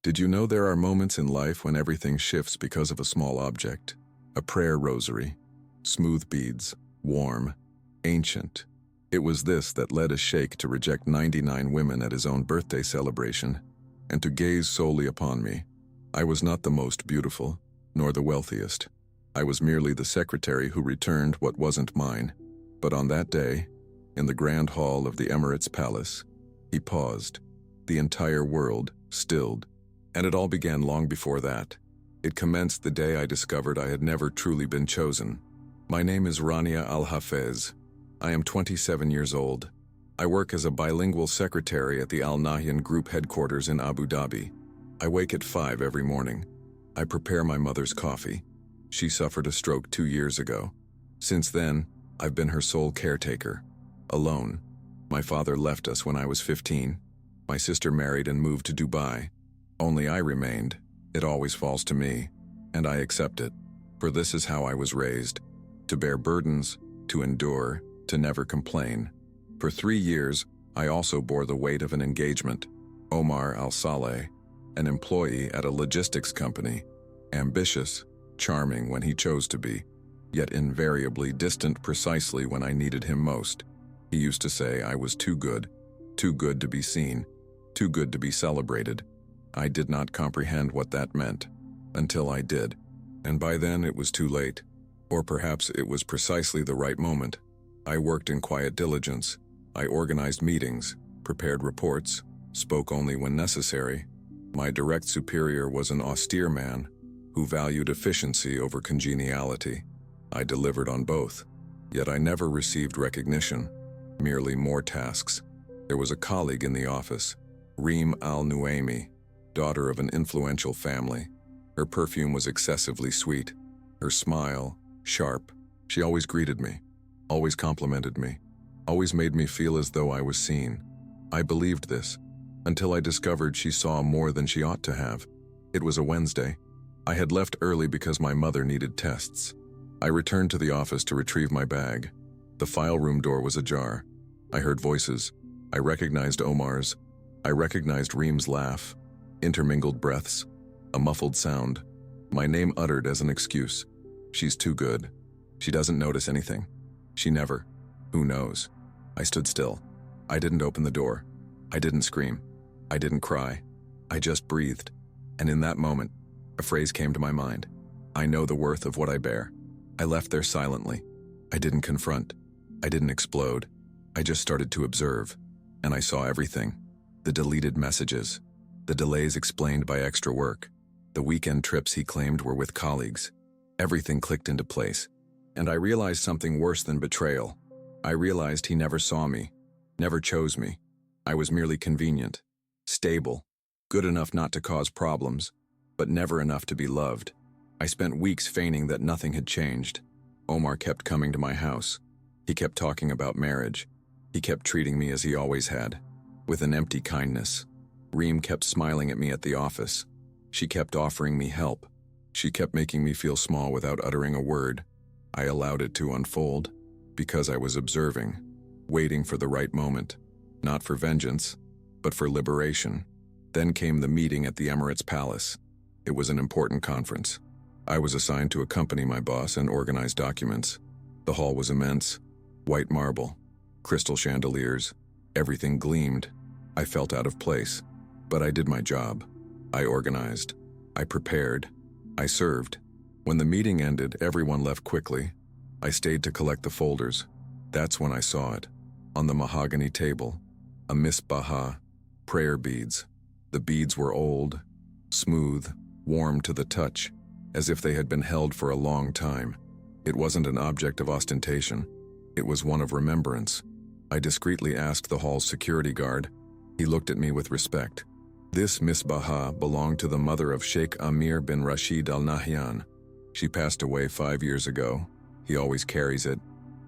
Did you know there are moments in life when everything shifts because of a small object? A prayer rosary. Smooth beads. Warm. Ancient. It was this that led a sheikh to reject 99 women at his own birthday celebration, and to gaze solely upon me. I was not the most beautiful, nor the wealthiest. I was merely the secretary who returned what wasn't mine. But on that day, in the grand hall of the Emirates Palace, he paused. The entire world stilled. And it all began long before that. It commenced the day I discovered I had never truly been chosen. My name is Rania Al-Hafez. I am 27 years old. I work as a bilingual secretary at the Al Nahyan Group headquarters in Abu Dhabi. I wake at 5 every morning. I prepare my mother's coffee. She suffered a stroke 2 years ago. Since then, I've been her sole caretaker. Alone. My father left us when I was 15. My sister married and moved to Dubai. Only I remained. It always falls to me, and I accept it. For this is how I was raised. To bear burdens, to endure, to never complain. For 3 years, I also bore the weight of an engagement. Omar Al-Saleh, an employee at a logistics company. Ambitious, charming when he chose to be, yet invariably distant precisely when I needed him most. He used to say I was too good to be seen, too good to be celebrated. I did not comprehend what that meant, until I did, and by then it was too late. Or perhaps it was precisely the right moment. I worked in quiet diligence. I organized meetings, prepared reports, spoke only when necessary. My direct superior was an austere man who valued efficiency over congeniality. I delivered on both, yet I never received recognition, merely more tasks. There was a colleague in the office, Reem Al-Nuaimi, daughter of an influential family. Her perfume was excessively sweet. Her smile, sharp. She always greeted me, always complimented me, always made me feel as though I was seen. I believed this, until I discovered she saw more than she ought to have. It was a Wednesday. I had left early because my mother needed tests. I returned to the office to retrieve my bag. The file room door was ajar. I heard voices. I recognized Omar's. I recognized Reem's laugh. Intermingled breaths, a muffled sound, my name uttered as an excuse. She's too good. She doesn't notice anything. She never. Who knows? I stood still. I didn't open the door. I didn't scream. I didn't cry. I just breathed. And in that moment, a phrase came to my mind. I know the worth of what I bear. I left there silently. I didn't confront. I didn't explode. I just started to observe. And I saw everything. The deleted messages. The delays explained by extra work. The weekend trips he claimed were with colleagues. Everything clicked into place. And I realized something worse than betrayal. I realized he never saw me, never chose me. I was merely convenient, stable, good enough not to cause problems, but never enough to be loved. I spent weeks feigning that nothing had changed. Omar kept coming to my house. He kept talking about marriage. He kept treating me as he always had, with an empty kindness. Reem kept smiling at me at the office. She kept offering me help. She kept making me feel small without uttering a word. I allowed it to unfold because I was observing, waiting for the right moment, not for vengeance, but for liberation. Then came the meeting at the Emirates Palace. It was an important conference. I was assigned to accompany my boss and organize documents. The hall was immense, white marble, crystal chandeliers, everything gleamed. I felt out of place. But I did my job. I organized. I prepared. I served. When the meeting ended, everyone left quickly. I stayed to collect the folders. That's when I saw it. On the mahogany table, a misbah, prayer beads. The beads were old, smooth, warm to the touch, as if they had been held for a long time. It wasn't an object of ostentation. It was one of remembrance. I discreetly asked the hall's security guard. He looked at me with respect. This misbah belonged to the mother of Sheikh Amir bin Rashid Al Nahyan. She passed away 5 years ago. He always carries it.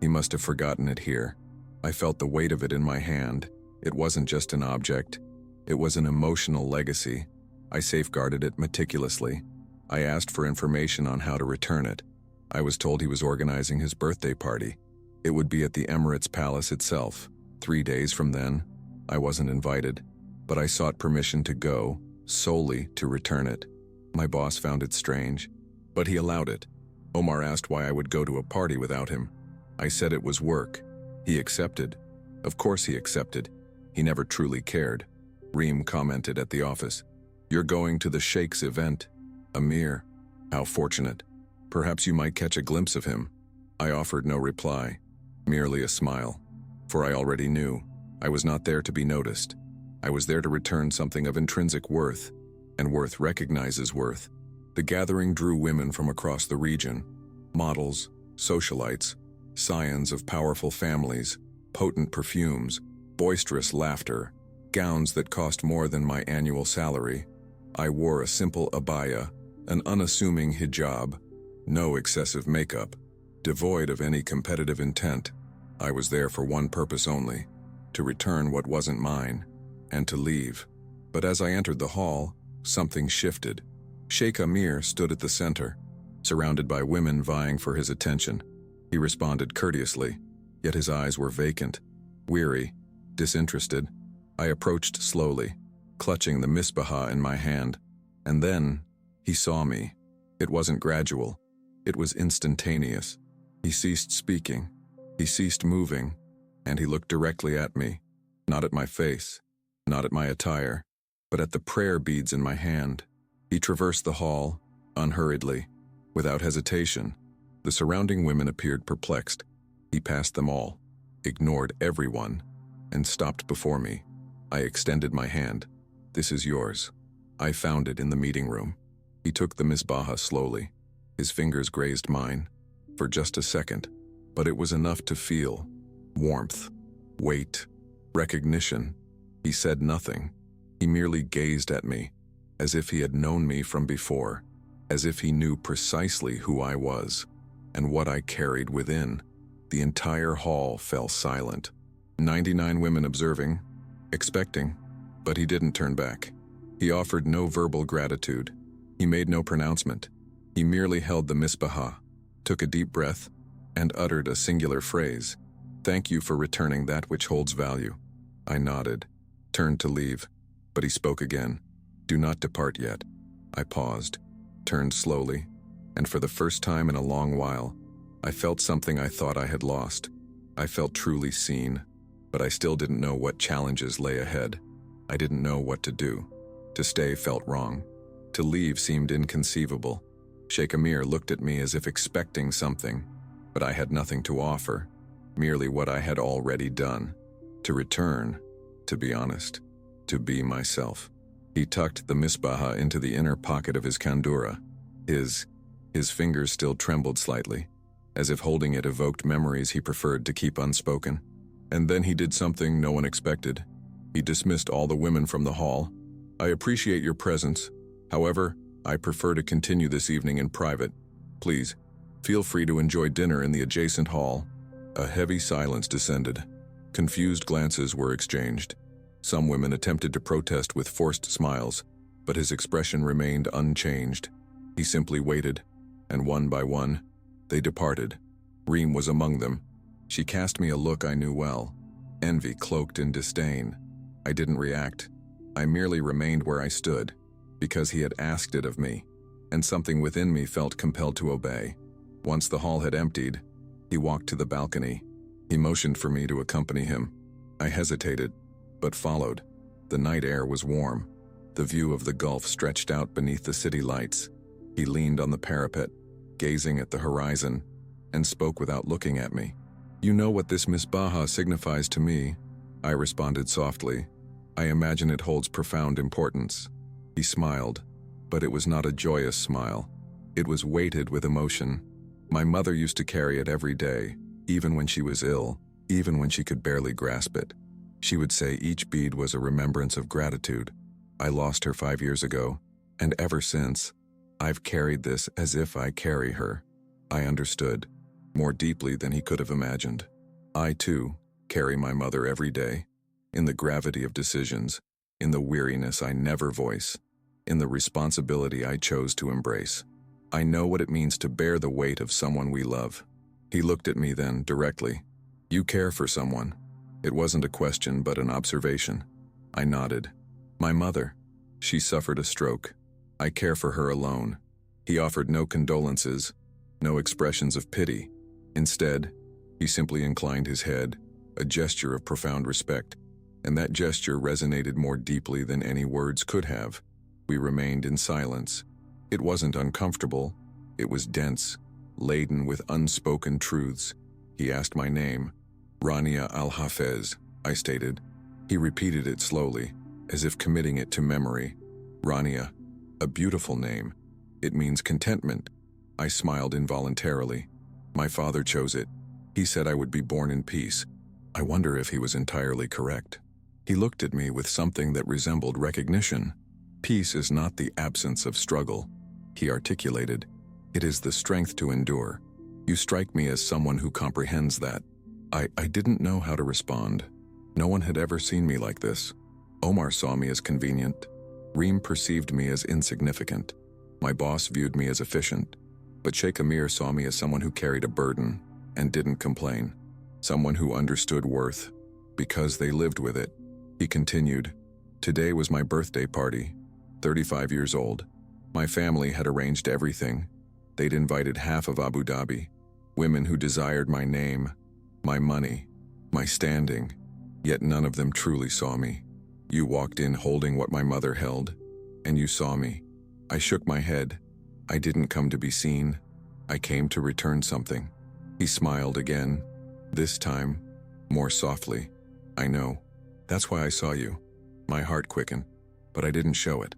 He must have forgotten it here. I felt the weight of it in my hand. It wasn't just an object. It was an emotional legacy. I safeguarded it meticulously. I asked for information on how to return it. I was told he was organizing his birthday party. It would be at the Emirates Palace itself. 3 days from then. I wasn't invited, but I sought permission to go, solely to return it. My boss found it strange, but he allowed it. Omar asked why I would go to a party without him. I said it was work. He accepted. Of course he accepted. He never truly cared. Reem commented at the office, "You're going to the Sheikh's event." Amir, how fortunate. Perhaps you might catch a glimpse of him. I offered no reply, merely a smile, for I already knew I was not there to be noticed. I was there to return something of intrinsic worth, and worth recognizes worth. The gathering drew women from across the region, models, socialites, scions of powerful families, potent perfumes, boisterous laughter, gowns that cost more than my annual salary. I wore a simple abaya, an unassuming hijab, no excessive makeup, devoid of any competitive intent. I was there for one purpose only, to return what wasn't mine, and to leave. But as I entered the hall, something shifted. Sheikh Amir stood at the center, surrounded by women vying for his attention. He responded courteously, yet his eyes were vacant, weary, disinterested. I approached slowly, clutching the misbah in my hand, and then he saw me. It wasn't gradual. It was instantaneous. He ceased speaking. He ceased moving, and he looked directly at me, not at my face, not at my attire, but at the prayer beads in my hand. He traversed the hall, unhurriedly, without hesitation. The surrounding women appeared perplexed. He passed them all, ignored everyone, and stopped before me. I extended my hand. "This is yours." I found it in the meeting room. He took the misbah slowly. His fingers grazed mine, for just a second, but it was enough to feel warmth, weight, recognition. He said nothing. He merely gazed at me, as if he had known me from before, as if he knew precisely who I was, and what I carried within. The entire hall fell silent. 99 women observing, expecting, but he didn't turn back. He offered no verbal gratitude. He made no pronouncement. He merely held the misbah, took a deep breath, and uttered a singular phrase, "Thank you for returning that which holds value." I nodded, turned to leave, but he spoke again. "Do not depart yet." I paused, turned slowly, and for the first time in a long while, I felt something I thought I had lost. I felt truly seen, but I still didn't know what challenges lay ahead. I didn't know what to do. To stay felt wrong. To leave seemed inconceivable. Sheikh Amir looked at me as if expecting something, but I had nothing to offer, merely what I had already done. To return, to be honest, to be myself. He tucked the misbah into the inner pocket of his kandura. His fingers still trembled slightly, as if holding it evoked memories he preferred to keep unspoken. And then he did something no one expected. He dismissed all the women from the hall. "I appreciate your presence. However, I prefer to continue this evening in private. Please, feel free to enjoy dinner in the adjacent hall." A heavy silence descended. Confused glances were exchanged. Some women attempted to protest with forced smiles, but his expression remained unchanged. He simply waited, and one by one, they departed. Reem was among them. She cast me a look I knew well, envy cloaked in disdain. I didn't react. I merely remained where I stood, because he had asked it of me, and something within me felt compelled to obey. Once the hall had emptied, he walked to the balcony. He motioned for me to accompany him. I hesitated, but followed. The night air was warm. The view of the Gulf stretched out beneath the city lights. He leaned on the parapet, gazing at the horizon, and spoke without looking at me. "You know what this misbah signifies to me," I responded softly. "I imagine it holds profound importance." He smiled, but it was not a joyous smile. It was weighted with emotion. My mother used to carry it every day, even when she was ill, even when she could barely grasp it. She would say each bead was a remembrance of gratitude. I lost her 5 years ago, and ever since, I've carried this as if I carry her. I understood, more deeply than he could have imagined. I, too, carry my mother every day, in the gravity of decisions, in the weariness I never voice, in the responsibility I chose to embrace. I know what it means to bear the weight of someone we love. He looked at me then, directly. "You care for someone." It wasn't a question, but an observation. I nodded. "My mother. She suffered a stroke. I care for her alone. He offered no condolences, no expressions of pity. Instead, he simply inclined his head, a gesture of profound respect, and that gesture resonated more deeply than any words could have. We remained in silence. It wasn't uncomfortable. It was dense, laden with unspoken truths. He asked my name. Rania Al-Hafez, I stated. He repeated it slowly, as if committing it to memory. Rania, a beautiful name. It means contentment. I smiled involuntarily. My father chose it. He said I would be born in peace. I wonder if he was entirely correct. He looked at me with something that resembled recognition. Peace is not the absence of struggle, he articulated. It is the strength to endure. You strike me as someone who comprehends that. I didn't know how to respond. No one had ever seen me like this. Omar saw me as convenient. Reem perceived me as insignificant. My boss viewed me as efficient. But Sheikh Amir saw me as someone who carried a burden and didn't complain. Someone who understood worth because they lived with it. He continued, "Today was my birthday party, 35 years old. My family had arranged everything. They'd invited half of Abu Dhabi, women who desired my name, my money, my standing, yet none of them truly saw me. You walked in holding what my mother held, and you saw me. I shook my head. I didn't come to be seen. I came to return something." He smiled again, this time more softly. "I know. That's why I saw you." My heart quickened, but I didn't show it.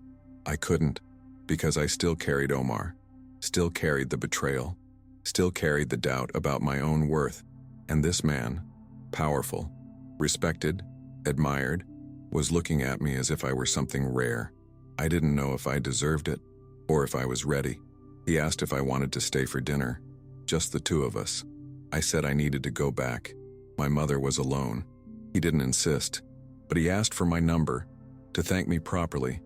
I couldn't, because I still carried Omar, still carried the betrayal, still carried the doubt about my own worth. And this man, powerful, respected, admired, was looking at me as if I were something rare. I didn't know if I deserved it, or if I was ready. He asked if I wanted to stay for dinner, just the two of us. I said I needed to go back. My mother was alone. He didn't insist, but he asked for my number, to thank me properly.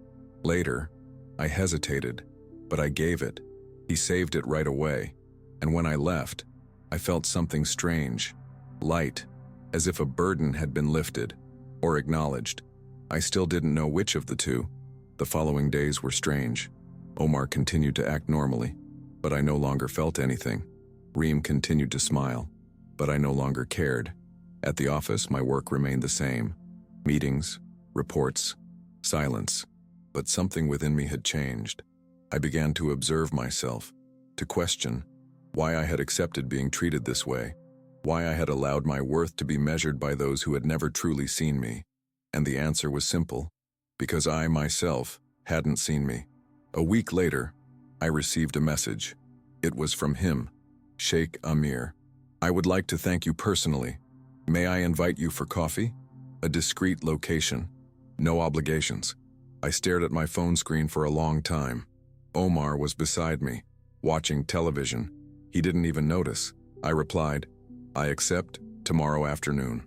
Later, I hesitated, but I gave it. He saved it right away, and when I left, I felt something strange, light, as if a burden had been lifted, or acknowledged. I still didn't know which of the two. The following days were strange. Omar continued to act normally, but I no longer felt anything. Reem continued to smile, but I no longer cared. At the office, my work remained the same. Meetings, reports, silence. But something within me had changed. I began to observe myself, to question why I had accepted being treated this way, why I had allowed my worth to be measured by those who had never truly seen me. And the answer was simple, because I myself hadn't seen me. A week later, I received a message. It was from him, Sheikh Amir. "I would like to thank you personally. May I invite you for coffee? A discreet location. No obligations." I stared at my phone screen for a long time. Omar was beside me, watching television. He didn't even notice. I replied, "I accept, tomorrow afternoon."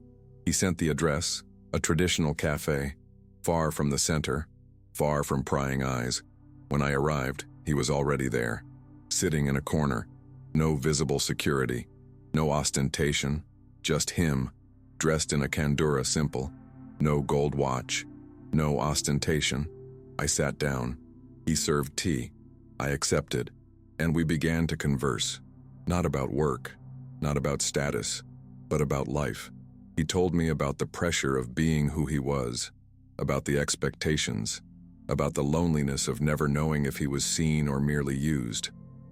He sent the address, a traditional cafe, far from the center, far from prying eyes. When I arrived, he was already there, sitting in a corner. No visible security, no ostentation, just him, dressed in a kandura simple. No gold watch, no ostentation. I sat down. He served tea. I accepted, and we began to converse. Not about work, not about status, but about life. He told me about the pressure of being who he was, about the expectations, about the loneliness of never knowing if he was seen or merely used.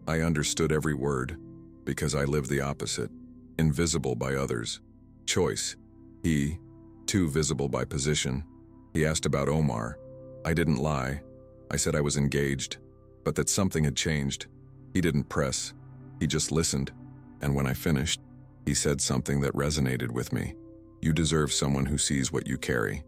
I understood every word, because I lived the opposite, invisible by others. Choice. He, too visible by position. He asked about Omar. I didn't lie. I said I was engaged, but that something had changed. He didn't press. He just listened. And when I finished, he said something that resonated with me. "You deserve someone who sees what you carry,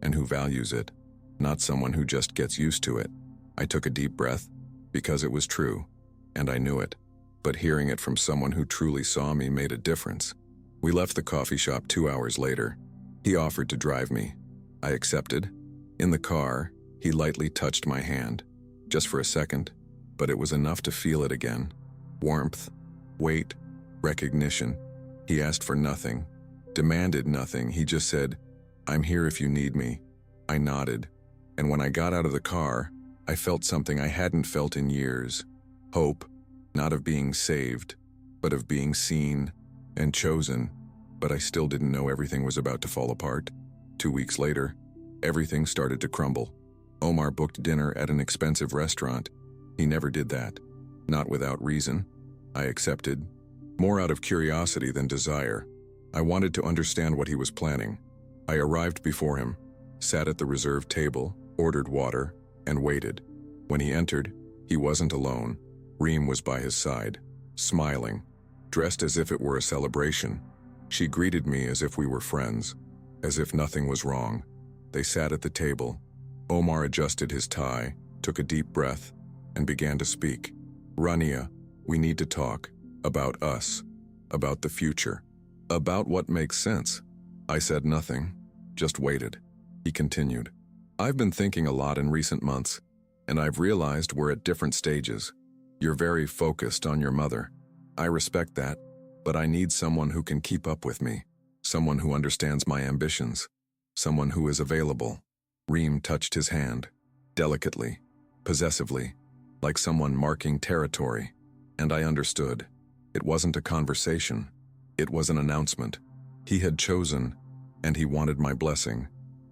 and who values it, not someone who just gets used to it." I took a deep breath, because it was true, and I knew it. But hearing it from someone who truly saw me made a difference. We left the coffee shop 2 hours later. He offered to drive me. I accepted. In the car, he lightly touched my hand, just for a second, but it was enough to feel it again. Warmth, weight, recognition. He asked for nothing, demanded nothing. He just said, "I'm here if you need me." I nodded, And when I got out of the car, I felt something I hadn't felt in years. Hope, not of being saved, but of being seen and chosen. But I still didn't know everything was about to fall apart. 2 weeks later, everything started to crumble. Omar booked dinner at an expensive restaurant. He never did that. Not without reason. I accepted, more out of curiosity than desire. I wanted to understand what he was planning. I arrived before him, sat at the reserved table, ordered water, and waited. When he entered, he wasn't alone. Reem was by his side, smiling, dressed as if it were a celebration. She greeted me as if we were friends, as if nothing was wrong. They sat at the table. Omar adjusted his tie, took a deep breath, and began to speak. "Rania, we need to talk. About us. About the future. About what makes sense." I said nothing, just waited. He continued. "I've been thinking a lot in recent months, and I've realized we're at different stages. You're very focused on your mother. I respect that, but I need someone who can keep up with me, someone who understands my ambitions, someone who is available." Reem touched his hand, delicately, possessively, like someone marking territory, and I understood. It wasn't a conversation. It was an announcement. He had chosen, and he wanted my blessing.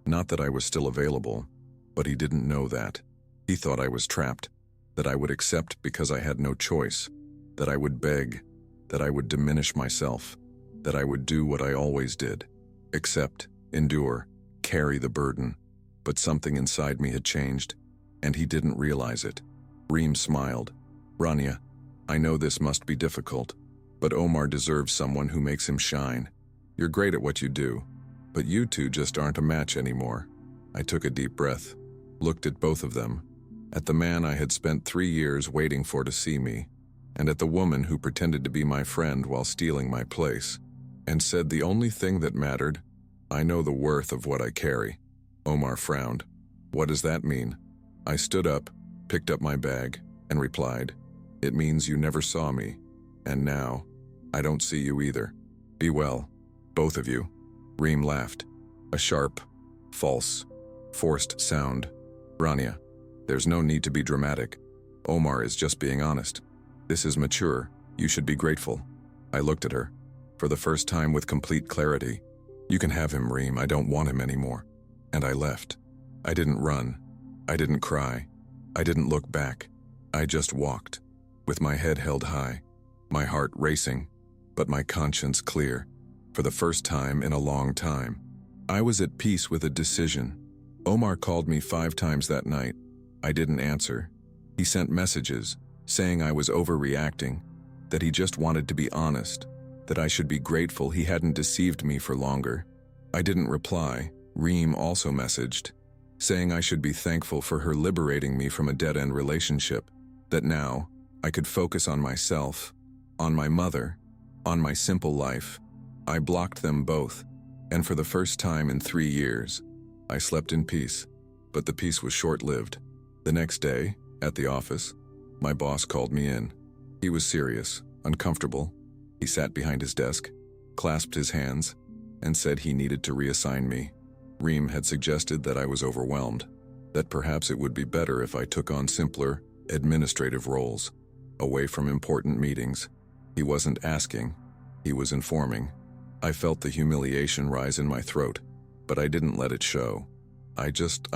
Not that I was still available, but he didn't know that. He thought I was trapped, that I would accept because I had no choice, that I would beg, that I would diminish myself, that I would do what I always did, accept, endure, carry the burden. But something inside me had changed, and he didn't realize it. Reem smiled. "Rania, I know this must be difficult, but Omar deserves someone who makes him shine. You're great at what you do, but you two just aren't a match anymore." I took a deep breath, looked at both of them, at the man I had spent 3 years waiting for to see me, and at the woman who pretended to be my friend while stealing my place, and said the only thing that mattered, "I know the worth of what I carry." Omar frowned. "What does that mean?" I stood up, picked up my bag, and replied, "It means you never saw me, and now, I don't see you either. Be well, both of you." Reem laughed, a sharp, false, forced sound. "Rania, there's no need to be dramatic. Omar is just being honest. This is mature. You should be grateful." I looked at her, for the first time with complete clarity. "You can have him, Reem. I don't want him anymore." And I left. I didn't run. I didn't cry. I didn't look back. I just walked, with my head held high, my heart racing, but my conscience clear. For the first time in a long time, I was at peace with a decision. Omar called me 5 times that night. I didn't answer. He sent messages, saying I was overreacting, that he just wanted to be honest, that I should be grateful he hadn't deceived me for longer. I didn't reply. Reem also messaged, saying I should be thankful for her liberating me from a dead-end relationship, that now I could focus on myself, on my mother, on my simple life. I blocked them both, and for the first time in 3 years, I slept in peace, but the peace was short-lived. The next day, at the office, my boss called me in. He was serious, uncomfortable. He sat behind his desk, clasped his hands, and said he needed to reassign me. Reem had suggested that I was overwhelmed, that perhaps it would be better if I took on simpler, administrative roles, away from important meetings. He wasn't asking, he was informing. I felt the humiliation rise in my throat, but I didn't let it show. I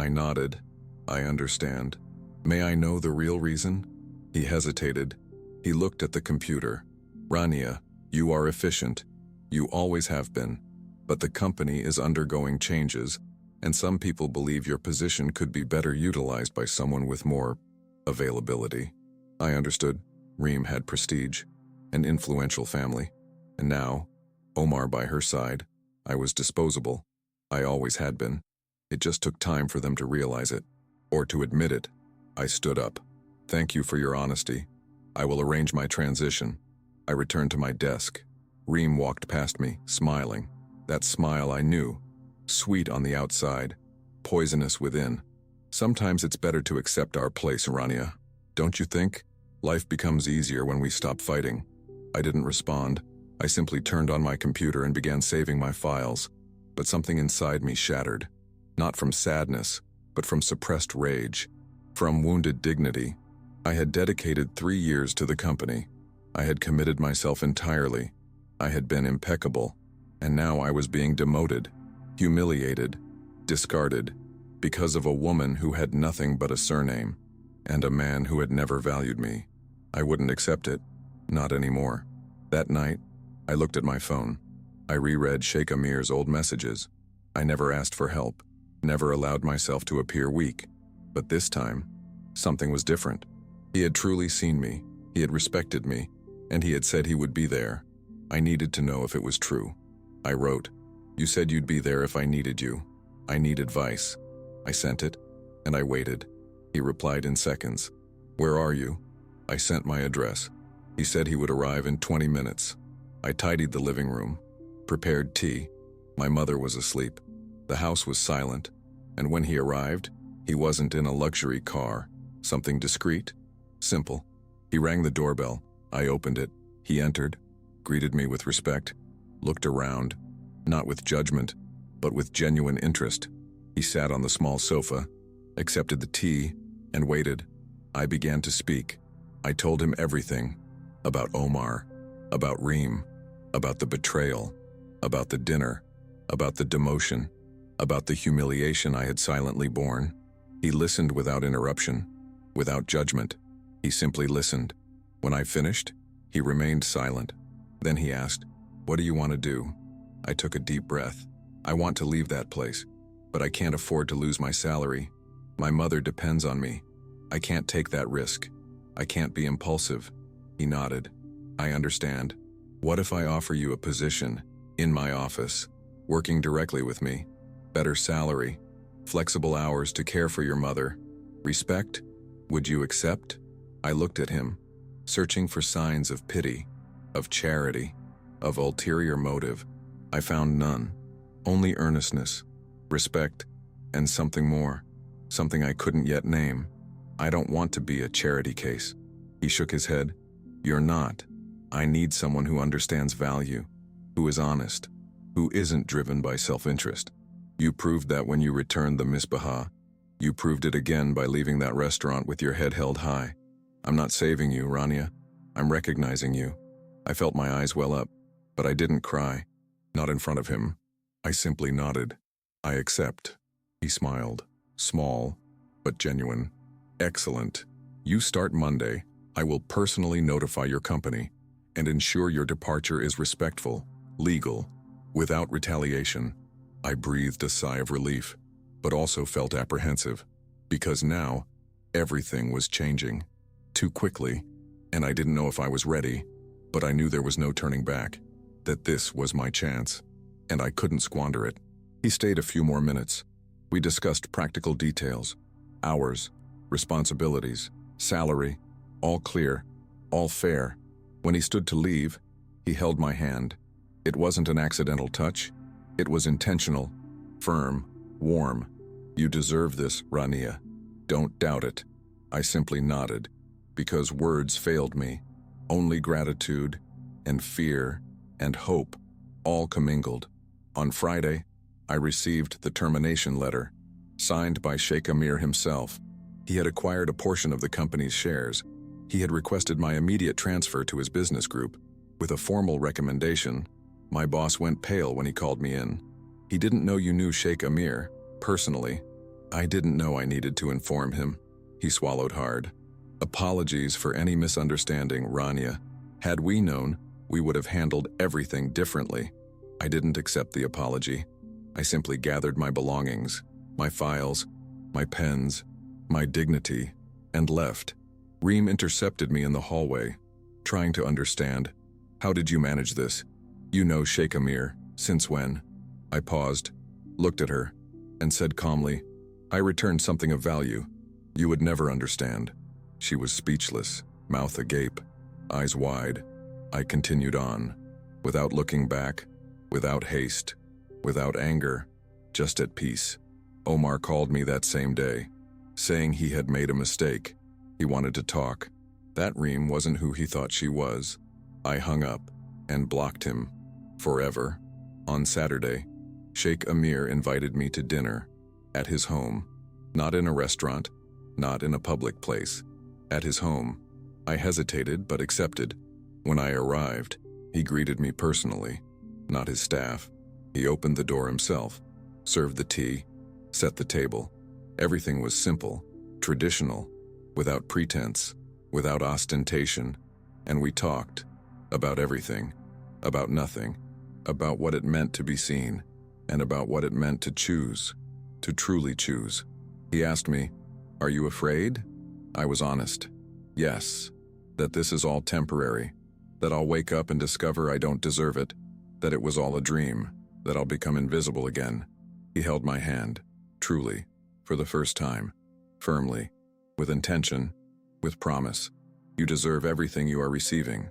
nodded. "I understand. May I know the real reason?" He hesitated. He looked at the computer. "Rania, you are efficient. You always have been. But the company is undergoing changes, and some people believe your position could be better utilized by someone with more availability." I understood. Reem had prestige, an influential family, and now, Omar by her side, I was disposable. I always had been. It just took time for them to realize it, or to admit it. I stood up. "Thank you for your honesty. I will arrange my transition." I returned to my desk. Reem walked past me, smiling. That smile I knew, sweet on the outside, poisonous within. Sometimes it's better to accept our place, Rania. Don't you think? Life becomes easier when we stop fighting. I didn't respond. I simply turned on my computer and began saving my files. But something inside me shattered. Not from sadness, but from suppressed rage, from wounded dignity. I had dedicated 3 years to the company. I had committed myself entirely. I had been impeccable, and now I was being demoted, humiliated, discarded, because of a woman who had nothing but a surname, and a man who had never valued me. I wouldn't accept it, not anymore. That night, I looked at my phone. I reread Sheikh Amir's old messages. I never asked for help, never allowed myself to appear weak. But this time, something was different. He had truly seen me, he had respected me, and he had said he would be there. I needed to know if it was true. I wrote, "You said you'd be there if I needed you. I need advice." I sent it, and I waited. He replied in seconds. "Where are you?" I sent my address. He said he would arrive in 20 minutes. I tidied the living room, prepared tea. My mother was asleep. The house was silent, and when he arrived, he wasn't in a luxury car. Something discreet, simple. He rang the doorbell. I opened it. He entered, greeted me with respect, looked around, not with judgment, but with genuine interest. He sat on the small sofa, accepted the tea, and waited. I began to speak. I told him everything, about Omar, about Reem, about the betrayal, about the dinner, about the demotion, about the humiliation I had silently borne. He listened without interruption, without judgment. He simply listened. When I finished, he remained silent. Then he asked, "What do you want to do?" I took a deep breath. "I want to leave that place, but I can't afford to lose my salary. My mother depends on me. I can't take that risk. I can't be impulsive." He nodded. "I understand. What if I offer you a position in my office, working directly with me? Better salary, flexible hours to care for your mother, respect? Would you accept?" I looked at him, searching for signs of pity, of charity, of ulterior motive. I found none, only earnestness, respect, and something more, something I couldn't yet name. "I don't want to be a charity case." He shook his head. "You're not. I need someone who understands value, who is honest, who isn't driven by self-interest. You proved that when you returned the misbah. You proved it again by leaving that restaurant with your head held high. I'm not saving you, Rania. I'm recognizing you." I felt my eyes well up, but I didn't cry. Not in front of him. I simply nodded. "I accept." He smiled. Small, but genuine. "Excellent. You start Monday. I will personally notify your company and ensure your departure is respectful, legal, without retaliation." I breathed a sigh of relief, but also felt apprehensive, because now everything was changing. Too quickly, and I didn't know if I was ready, but I knew there was no turning back, that this was my chance, and I couldn't squander it. He stayed a few more minutes. We discussed practical details, hours, responsibilities, salary, all clear, all fair. When he stood to leave, he held my hand. It wasn't an accidental touch. It was intentional, firm, warm. "You deserve this, Rania. Don't doubt it." I simply nodded, because words failed me. Only gratitude and fear and hope, all commingled. On Friday, I received the termination letter, signed by Sheikh Amir himself. He had acquired a portion of the company's shares. He had requested my immediate transfer to his business group. With a formal recommendation, my boss went pale when he called me in. "He didn't know you knew Sheikh Amir, personally." I didn't know I needed to inform him. He swallowed hard. "Apologies for any misunderstanding, Rania. Had we known, we would have handled everything differently." I didn't accept the apology. I simply gathered my belongings, my files, my pens, my dignity, and left. Reem intercepted me in the hallway, trying to understand. "How did you manage this? You know Sheikh Amir. Since when?" I paused, looked at her, and said calmly, "I returned something of value. You would never understand." She was speechless, mouth agape, eyes wide. I continued on, without looking back, without haste, without anger, just at peace. Omar called me that same day, saying he had made a mistake. He wanted to talk. That Reem wasn't who he thought she was. I hung up and blocked him. Forever. On Saturday, Sheikh Amir invited me to dinner at his home. Not in a restaurant, not in a public place. At his home, I hesitated but accepted. When I arrived, he greeted me personally, not his staff. He opened the door himself, served the tea, set the table. Everything was simple, traditional, without pretense, without ostentation, and we talked about everything, about nothing, about what it meant to be seen, and about what it meant to choose, to truly choose. He asked me, "Are you afraid?" I was honest. Yes, that this is all temporary, that I'll wake up and discover I don't deserve it, that it was all a dream, that I'll become invisible again. He held my hand, truly, for the first time, firmly, with intention, with promise. You deserve everything you are receiving,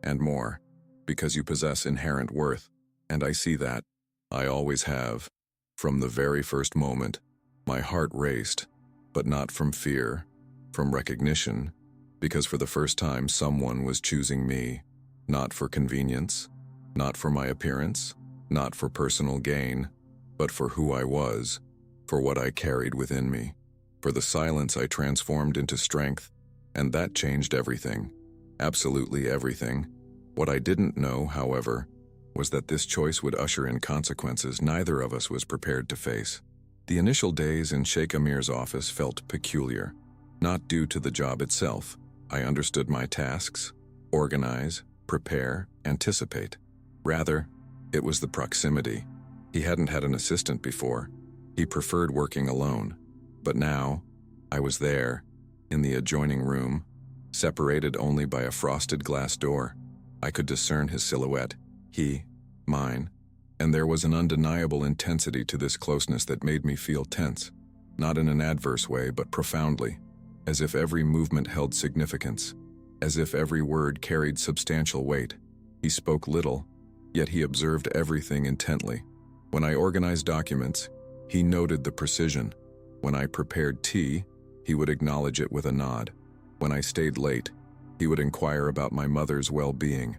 and more, because you possess inherent worth, and I see that. I always have. From the very first moment, my heart raced, but not from fear, from recognition, because for the first time someone was choosing me, not for convenience, not for my appearance, not for personal gain, but for who I was, for what I carried within me. For the silence I transformed into strength, and that changed everything, absolutely everything. What I didn't know, however, was that this choice would usher in consequences neither of us was prepared to face. The initial days in Sheikh Amir's office felt peculiar, not due to the job itself. I understood my tasks, organize, prepare, anticipate. Rather, it was the proximity. He hadn't had an assistant before. He preferred working alone. But now, I was there, in the adjoining room, separated only by a frosted glass door. I could discern his silhouette, he, mine, and there was an undeniable intensity to this closeness that made me feel tense, not in an adverse way, but profoundly, as if every movement held significance, as if every word carried substantial weight. He spoke little, yet he observed everything intently. When I organized documents, he noted the precision. When I prepared tea, he would acknowledge it with a nod. When I stayed late, he would inquire about my mother's well-being.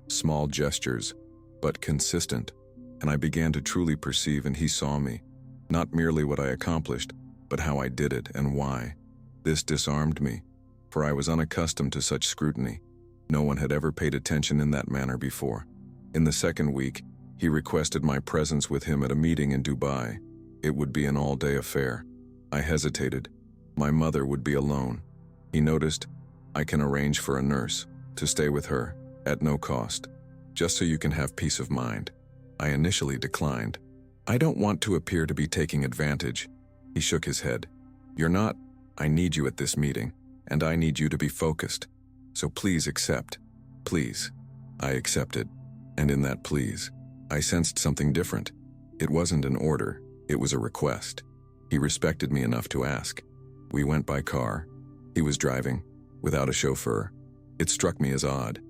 Small gestures, but consistent, and I began to truly perceive and he saw me, not merely what I accomplished, but how I did it and why. This disarmed me, for I was unaccustomed to such scrutiny. No one had ever paid attention in that manner before. In the second week, he requested my presence with him at a meeting in Dubai. It would be an all-day affair. I hesitated. My mother would be alone. He noticed, "I can arrange for a nurse to stay with her, at no cost, just so you can have peace of mind." I initially declined. "I don't want to appear to be taking advantage." He shook his head. "You're not. I need you at this meeting, and I need you to be focused. So please accept. Please." I accepted, and in that please, I sensed something different. It wasn't an order, it was a request. He respected me enough to ask. We went by car. He was driving, without a chauffeur. It struck me as odd.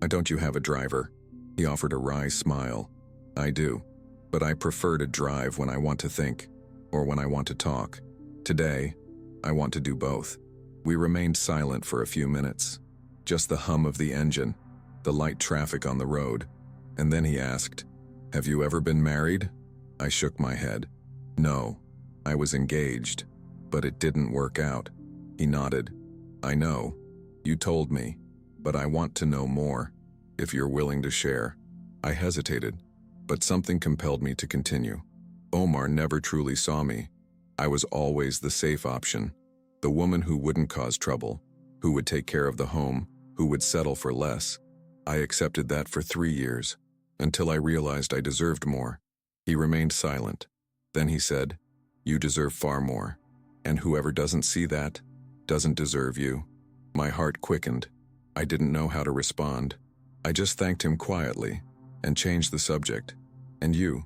"Don't you have a driver?" He offered a wry smile. "I do, but I prefer to drive when I want to think, or when I want to talk. Today, I want to do both." We remained silent for a few minutes. Just the hum of the engine, the light traffic on the road. And then he asked, "Have you ever been married?" I shook my head. "No, I was engaged, but it didn't work out." He nodded. "I know. You told me, but I want to know more, if you're willing to share." I hesitated, but something compelled me to continue. Omar never truly saw me. I was always the safe option, the woman who wouldn't cause trouble, who would take care of the home, who would settle for less. I accepted that for 3 years, until I realized I deserved more. He remained silent. Then he said, "You deserve far more, and whoever doesn't see that, doesn't deserve you." My heart quickened. I didn't know how to respond. I just thanked him quietly, and changed the subject. "And you,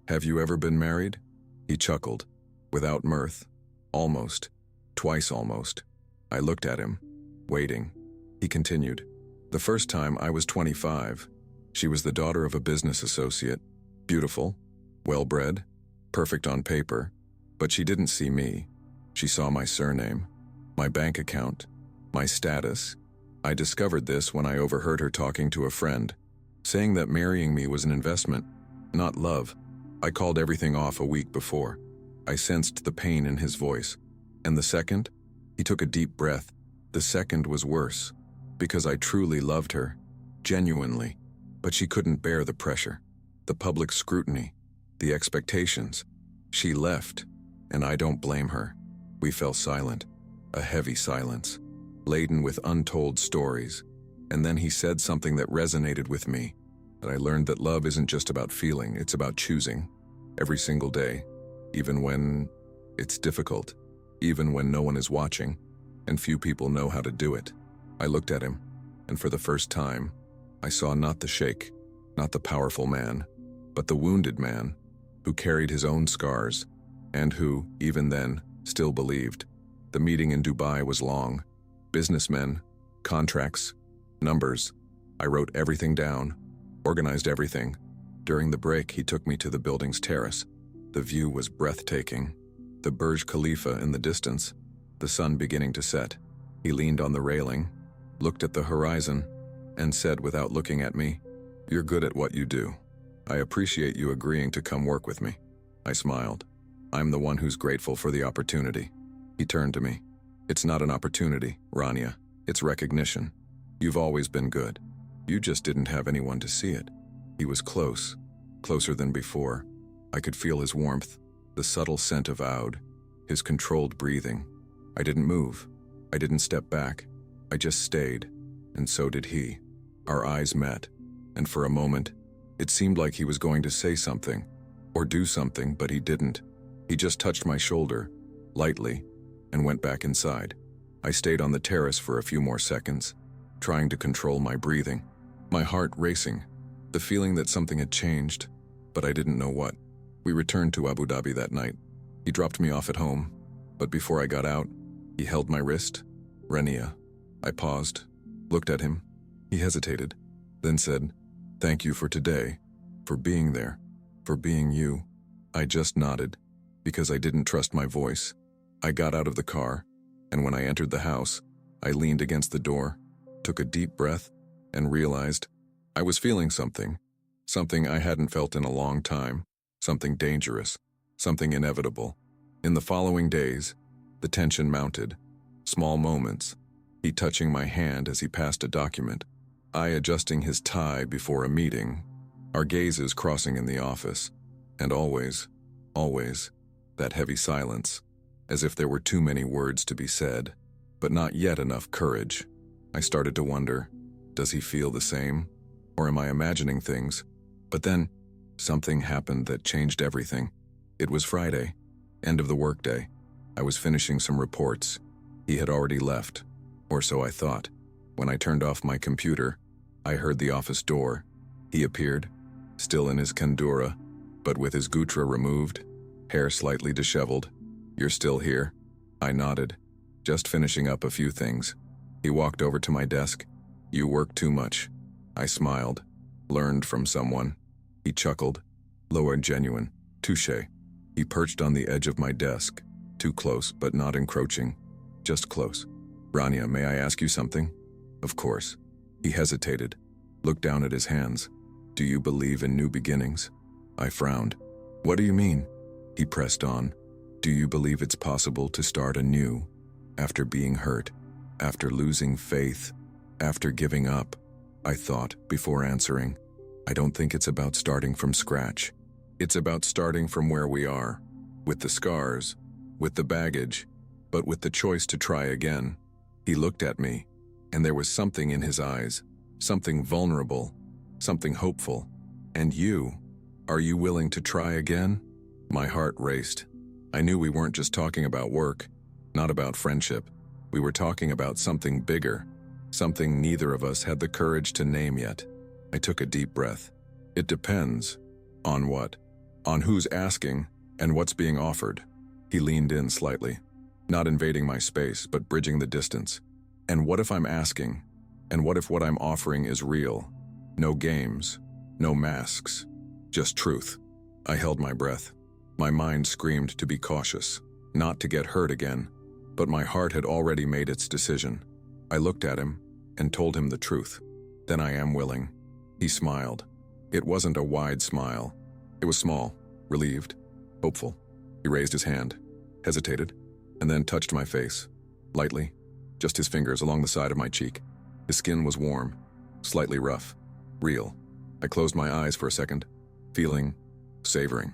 have you ever been married?" He chuckled, without mirth. "Almost. Twice almost." I looked at him, waiting. He continued, "The first time I was 25. She was the daughter of a business associate, beautiful, well-bred, perfect on paper, but she didn't see me. She saw my surname, my bank account, my status. I discovered this when I overheard her talking to a friend, saying that marrying me was an investment, not love. I called everything off a week before. I sensed the pain in his voice. And the second? He took a deep breath. The second was worse, because I truly loved her, genuinely, but she couldn't bear the pressure, the public scrutiny, the expectations. She left, and I don't blame her. We fell silent, a heavy silence, laden with untold stories. And then he said something that resonated with me, that I learned that love isn't just about feeling, it's about choosing, every single day, even when it's difficult, even when no one is watching, and few people know how to do it. I looked at him, and for the first time, I saw not the Sheikh, not the powerful man, but the wounded man, who carried his own scars, and who, even then, still believed. The meeting in Dubai was long. Businessmen, contracts, numbers. I wrote everything down, organized everything. During the break, he took me to the building's terrace. The view was breathtaking. The Burj Khalifa in the distance, the sun beginning to set. He leaned on the railing, looked at the horizon, and said without looking at me, "You're good at what you do. I appreciate you agreeing to come work with me." I smiled. I'm the one who's grateful for the opportunity. He turned to me. "It's not an opportunity, Rania. It's recognition. You've always been good. You just didn't have anyone to see it." He was close, closer than before. I could feel his warmth, the subtle scent of oud, his controlled breathing. I didn't move. I didn't step back. I just stayed, and so did he. Our eyes met, and for a moment, it seemed like he was going to say something, or do something, but he didn't. He just touched my shoulder, lightly, and went back inside. I stayed on the terrace for a few more seconds, trying to control my breathing, my heart racing, the feeling that something had changed, but I didn't know what. We returned to Abu Dhabi that night. He dropped me off at home, but before I got out, he held my wrist. "Rania." I paused, looked at him. He hesitated, then said, "Thank you for today, for being there, for being you." I just nodded, because I didn't trust my voice. I got out of the car, and when I entered the house, I leaned against the door, took a deep breath, and realized I was feeling something I hadn't felt in a long time, something dangerous, something inevitable. In the following days, the tension mounted. Small moments, he touching my hand as he passed a document, I adjusting his tie before a meeting, our gazes crossing in the office, and always, that heavy silence, as if there were too many words to be said, but not yet enough courage. I started to wonder, does he feel the same? Or am I imagining things? But then, something happened that changed everything. It was Friday, end of the workday. I was finishing some reports. He had already left, or so I thought. When I turned off my computer, I heard the office door. He appeared, still in his kandura, but with his gutra removed, hair slightly disheveled. "You're still here?" I nodded, just finishing up a few things. He walked over to my desk. "You work too much." I smiled, learned from someone. He chuckled, low and genuine. "Touché." He perched on the edge of my desk, too close but not encroaching, just close. "Rania, may I ask you something?" "Of course." He hesitated, looked down at his hands. "Do you believe in new beginnings?" I frowned. "What do you mean?" He pressed on. "Do you believe it's possible to start anew, after being hurt, after losing faith, after giving up?" I thought before answering. "I don't think it's about starting from scratch. It's about starting from where we are, with the scars, with the baggage, but with the choice to try again." He looked at me, and there was something in his eyes, something vulnerable, something hopeful. "And you? Are you willing to try again?" My heart raced. I knew we weren't just talking about work, not about friendship. We were talking about something bigger, something neither of us had the courage to name yet. I took a deep breath. "It depends. On what? On who's asking and what's being offered." He leaned in slightly, not invading my space, but bridging the distance. "And what if I'm asking? And what if what I'm offering is real? No games, no masks, just truth." I held my breath. My mind screamed to be cautious, not to get hurt again, but my heart had already made its decision. I looked at him and told him the truth. "Then I am willing." He smiled. It wasn't a wide smile. It was small, relieved, hopeful. He raised his hand, hesitated, and then touched my face, lightly, just his fingers along the side of my cheek. His skin was warm, slightly rough, real. I closed my eyes for a second, feeling, savoring,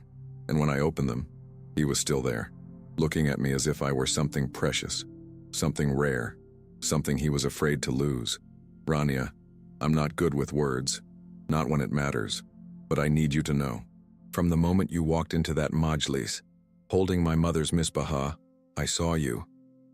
and when I opened them, he was still there, looking at me as if I were something precious, something rare, something he was afraid to lose. Rania, I'm not good with words, not when it matters, but I need you to know. From the moment you walked into that majlis, holding my mother's misbah, I saw you,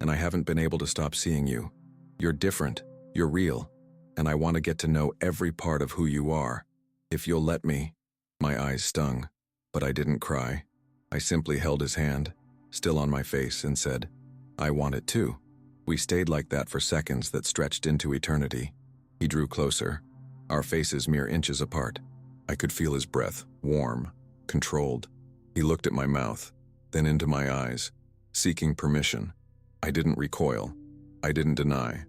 and I haven't been able to stop seeing you. You're different, you're real, and I want to get to know every part of who you are. If you'll let me. My eyes stung, but I didn't cry. I simply held his hand, still on my face, and said, I want it too. We stayed like that for seconds that stretched into eternity. He drew closer, our faces mere inches apart. I could feel his breath, warm, controlled. He looked at my mouth, then into my eyes, seeking permission. I didn't recoil. I didn't deny.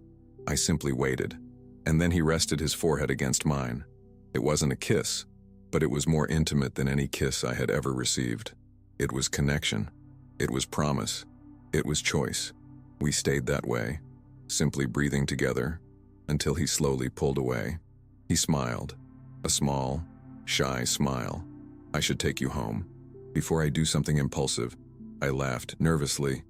I simply waited. And then he rested his forehead against mine. It wasn't a kiss, but it was more intimate than any kiss I had ever received. It was connection. It was promise. It was choice. We stayed that way, simply breathing together, until he slowly pulled away. He smiled, a small, shy smile. I should take you home. Before I do something impulsive, I laughed nervously.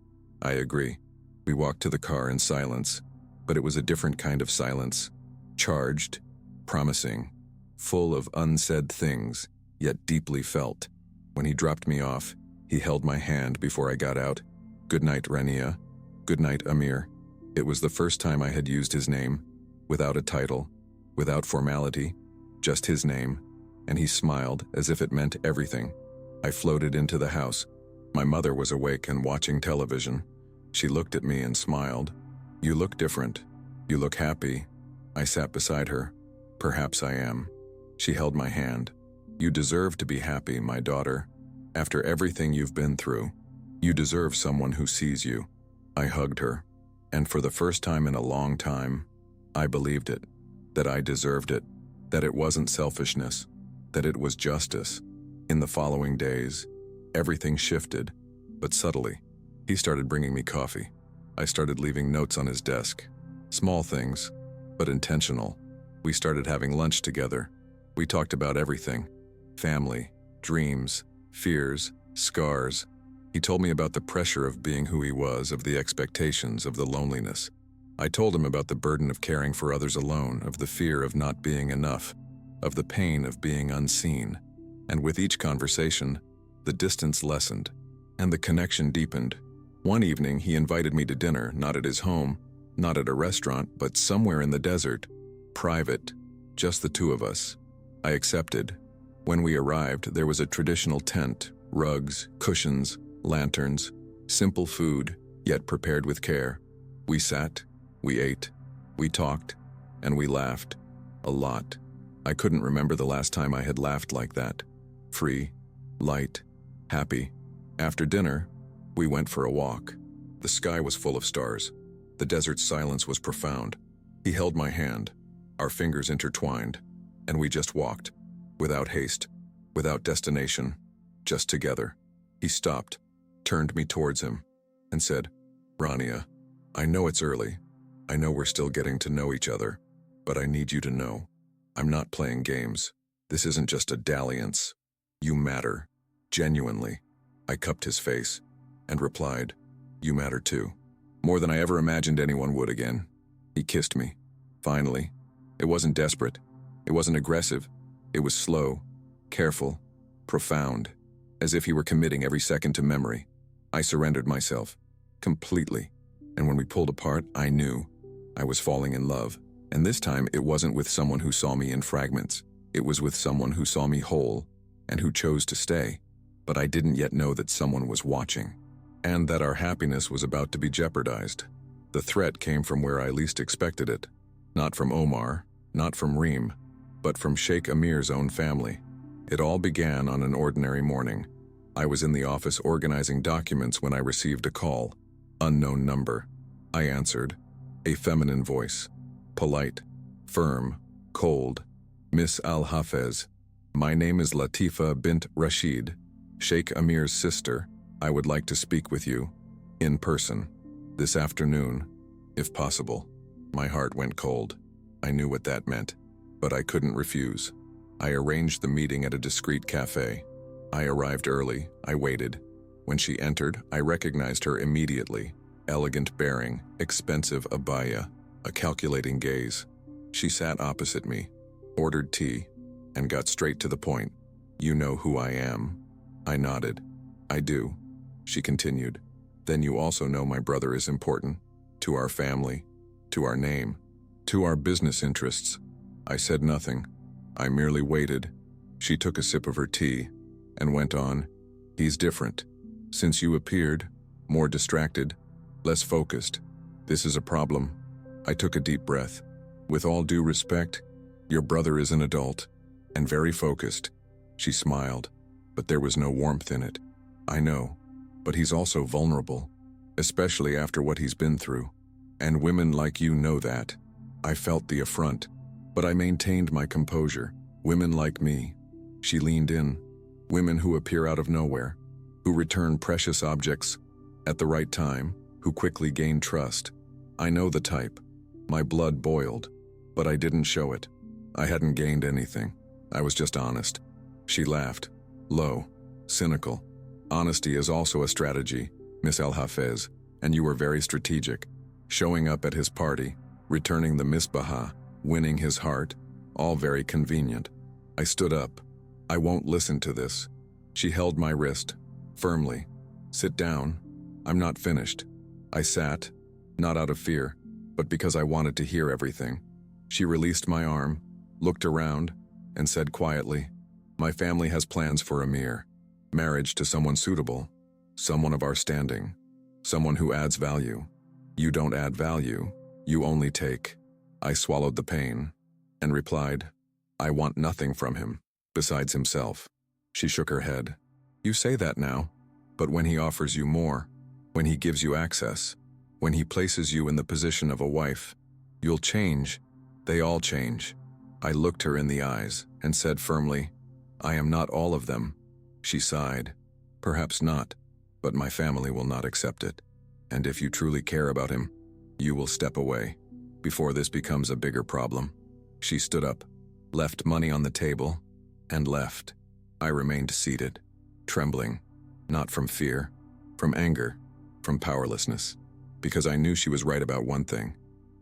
I agree. We walked to the car in silence, but it was a different kind of silence. Charged, promising, full of unsaid things, yet deeply felt. When he dropped me off, he held my hand before I got out. Good night, Rania. Good night, Amir. It was the first time I had used his name, without a title, without formality, just his name, and he smiled as if it meant everything. I floated into the house. My mother was awake and watching television. She looked at me and smiled. You look different. You look happy. I sat beside her. Perhaps I am. She held my hand. You deserve to be happy, my daughter. After everything you've been through, you deserve someone who sees you. I hugged her, and for the first time in a long time, I believed it, that I deserved it, that it wasn't selfishness, that it was justice. In the following days, everything shifted, but subtly. He started bringing me coffee. I started leaving notes on his desk. Small things, but intentional. We started having lunch together. We talked about everything. Family, dreams, fears, scars. He told me about the pressure of being who he was, of the expectations, of the loneliness. I told him about the burden of caring for others alone, of the fear of not being enough, of the pain of being unseen. And with each conversation, the distance lessened, and the connection deepened. One evening, he invited me to dinner, not at his home, not at a restaurant, but somewhere in the desert. Private, just the two of us. I accepted. When we arrived, there was a traditional tent, rugs, cushions, lanterns, simple food, yet prepared with care. We sat, we ate, we talked, and we laughed. A lot. I couldn't remember the last time I had laughed like that. Free, light, happy. After dinner, we went for a walk. The sky was full of stars. The desert's silence was profound. He held my hand, our fingers intertwined, and we just walked, without haste, without destination, just together. He stopped, turned me towards him, and said, Rania, I know it's early. I know we're still getting to know each other, but I need you to know, I'm not playing games. This isn't just a dalliance. You matter, genuinely. I cupped his face and replied, you matter too. More than I ever imagined anyone would again. He kissed me. Finally. It wasn't desperate. It wasn't aggressive. It was slow, careful, profound, as if he were committing every second to memory. I surrendered myself, completely. And when we pulled apart, I knew I was falling in love. And this time, it wasn't with someone who saw me in fragments. It was with someone who saw me whole and who chose to stay. But I didn't yet know that someone was watching, and that our happiness was about to be jeopardized. The threat came from where I least expected it. Not from Omar, not from Reem, but from Sheikh Amir's own family. It all began on an ordinary morning. I was in the office organizing documents when I received a call. Unknown number. I answered. A feminine voice. Polite, firm, cold. Miss Al-Hafez. My name is Latifa bint Rashid, Sheikh Amir's sister. I would like to speak with you. In person. This afternoon, if possible. My heart went cold. I knew what that meant, but I couldn't refuse. I arranged the meeting at a discreet cafe. I arrived early. I waited. When she entered, I recognized her immediately. Elegant bearing, expensive abaya, a calculating gaze. She sat opposite me, ordered tea, and got straight to the point. "You know who I am?" I nodded. "I do," she continued. "Then you also know my brother is important, to our family, to our name, to our business interests." I said nothing. I merely waited. She took a sip of her tea and went on. "He's different. Since you appeared, more distracted, less focused. This is a problem." I took a deep breath. "With all due respect, your brother is an adult and very focused." She smiled, but there was no warmth in it. "I know, but he's also vulnerable, especially after what he's been through. And women like you know that." I felt the affront, but I maintained my composure. "Women like me." She leaned in. "Women who appear out of nowhere, who return precious objects at the right time, who quickly gain trust. I know the type." My blood boiled, but I didn't show it. I hadn't gained anything. I was just honest. She laughed, low, cynical. "Honesty is also a strategy, Miss El-Hafez, and you were very strategic. Showing up at his party, returning the misbaha, winning his heart, all very convenient." I stood up. "I won't listen to this." She held my wrist, firmly. "Sit down. I'm not finished." I sat, not out of fear, but because I wanted to hear everything. She released my arm, looked around, and said quietly, "My family has plans for Amir. Marriage to someone suitable, someone of our standing, someone who adds value. You don't add value, you only take." I swallowed the pain and replied, "I want nothing from him, besides himself." She shook her head. "You say that now, but when he offers you more, when he gives you access, when he places you in the position of a wife, you'll change. They all change." I looked her in the eyes and said firmly, "I am not all of them." She sighed. "Perhaps not, but my family will not accept it. And if you truly care about him, you will step away, before this becomes a bigger problem." She stood up, left money on the table, and left. I remained seated, trembling, not from fear, from anger, from powerlessness, because I knew she was right about one thing.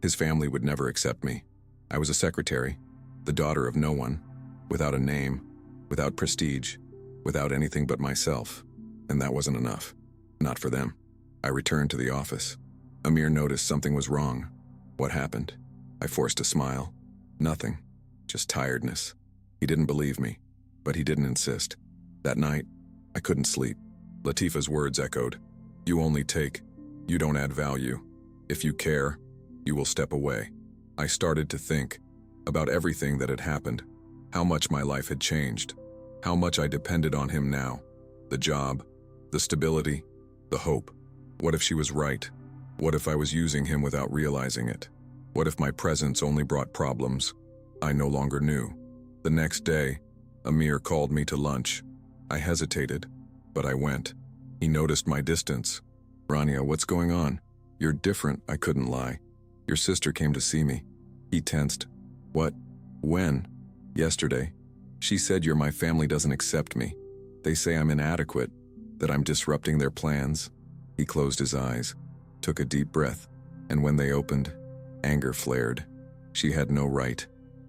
His family would never accept me. I was a secretary, the daughter of no one, without a name, without prestige, without anything but myself, and that wasn't enough. Not for them. I returned to the office. Amir noticed something was wrong. "What happened?" I forced a smile. "Nothing. Just tiredness." He didn't believe me, but he didn't insist. That night, I couldn't sleep. Latifa's words echoed. "You only take. You don't add value. If you care, you will step away." I started to think about everything that had happened, how much my life had changed, how much I depended on him now. The job, the stability, the hope. What if she was right? What if I was using him without realizing it? What if my presence only brought problems? I no longer knew. The next day, Amir called me to lunch. I hesitated, but I went. He noticed my distance. "Rania, what's going on?" "You're different," I couldn't lie. "Your sister came to see me." He tensed. "What? When?" "Yesterday. She said my family doesn't accept me. They say I'm inadequate, that I'm disrupting their plans." He closed his eyes, took a deep breath, and when they opened, anger flared. "She had no right."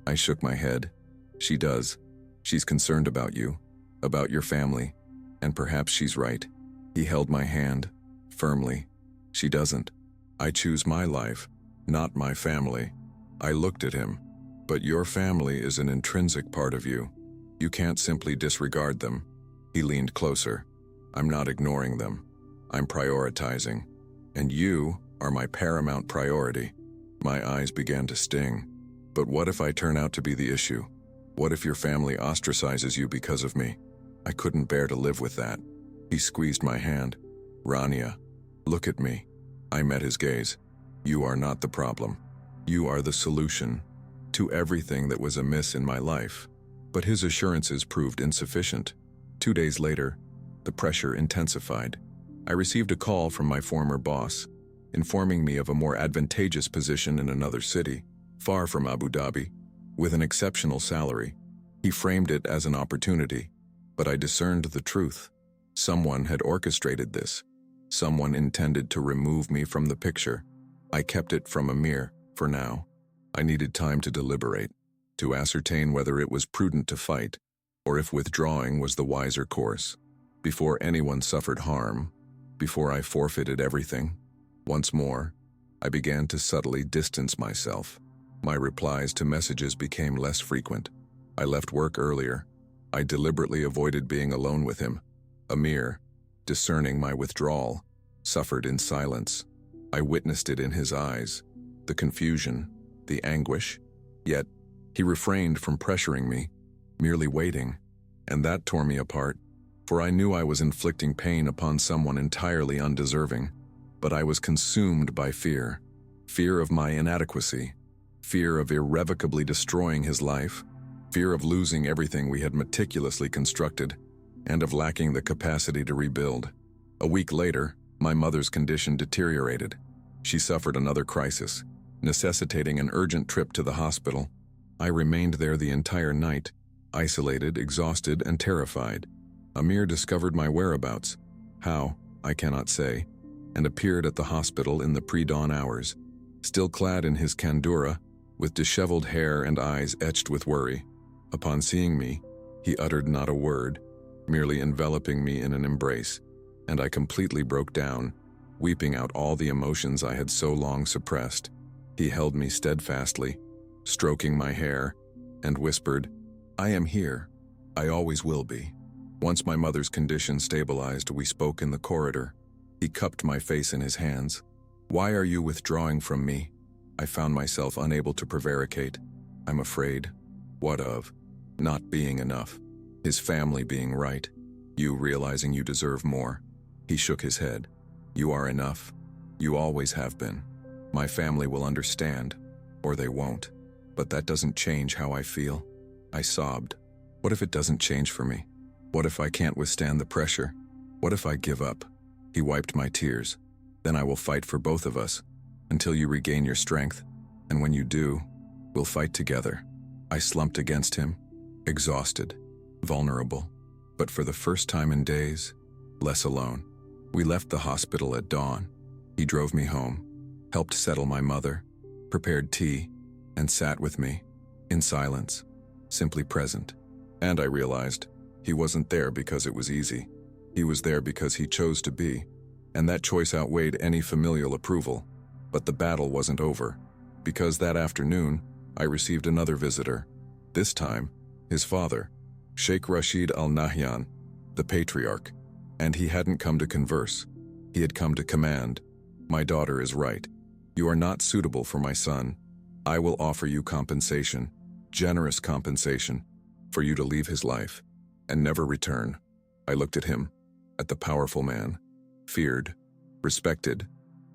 I shook my head. "She does. She's concerned about you, about your family, and perhaps she's right." He held my hand, firmly. "She doesn't. I choose my life, not my family." I looked at him. "But your family is an intrinsic part of you. You can't simply disregard them." He leaned closer. "I'm not ignoring them. I'm prioritizing. And you are my paramount priority." My eyes began to sting. "But what if I turn out to be the issue? What if your family ostracizes you because of me?" I couldn't bear to live with that. He squeezed my hand. "Rania, look at me." I met his gaze. "You are not the problem. You are the solution to everything that was amiss in my life." But his assurances proved insufficient. 2 days later, the pressure intensified. I received a call from my former boss, informing me of a more advantageous position in another city, far from Abu Dhabi, with an exceptional salary. He framed it as an opportunity, but I discerned the truth. Someone had orchestrated this. Someone intended to remove me from the picture. I kept it from Amir, for now. I needed time to deliberate, to ascertain whether it was prudent to fight, or if withdrawing was the wiser course. Before anyone suffered harm, before I forfeited everything, once more, I began to subtly distance myself. My replies to messages became less frequent. I left work earlier. I deliberately avoided being alone with him. Amir, discerning my withdrawal, suffered in silence. I witnessed it in his eyes, the confusion, the anguish. Yet, he refrained from pressuring me, merely waiting, and that tore me apart, for I knew I was inflicting pain upon someone entirely undeserving. But I was consumed by fear. Fear of my inadequacy, fear of irrevocably destroying his life, fear of losing everything we had meticulously constructed, and of lacking the capacity to rebuild. A week later, my mother's condition deteriorated. She suffered another crisis, necessitating an urgent trip to the hospital. I remained there the entire night, isolated, exhausted, and terrified. Amir discovered my whereabouts, how, I cannot say, and appeared at the hospital in the pre-dawn hours, still clad in his kandura, with disheveled hair and eyes etched with worry. Upon seeing me, he uttered not a word, merely enveloping me in an embrace, and I completely broke down, weeping out all the emotions I had so long suppressed. He held me steadfastly, stroking my hair, and whispered, "I am here. I always will be." Once my mother's condition stabilized, we spoke in the corridor. He cupped my face in his hands. "Why are you withdrawing from me?" I found myself unable to prevaricate. "I'm afraid." What of? Not being enough. His family being right. You realizing you deserve more. He shook his head. "You are enough. You always have been. My family will understand, or they won't. But that doesn't change how I feel." I sobbed. "What if it doesn't change for me? What if I can't withstand the pressure? What if I give up?" He wiped my tears. "Then I will fight for both of us, until you regain your strength, and when you do, we'll fight together." I slumped against him, exhausted, vulnerable, but for the first time in days, less alone. We left the hospital at dawn. He drove me home, helped settle my mother, prepared tea, and sat with me, in silence, simply present. And I realized he wasn't there because it was easy. He was there because he chose to be, and that choice outweighed any familial approval. But the battle wasn't over, because that afternoon, I received another visitor. This time, his father, Sheikh Rashid Al Nahyan, the patriarch. And he hadn't come to converse. He had come to command. "My daughter is right. You are not suitable for my son. I will offer you compensation, generous compensation, for you to leave his life, and never return." I looked at him, at the powerful man, feared, respected,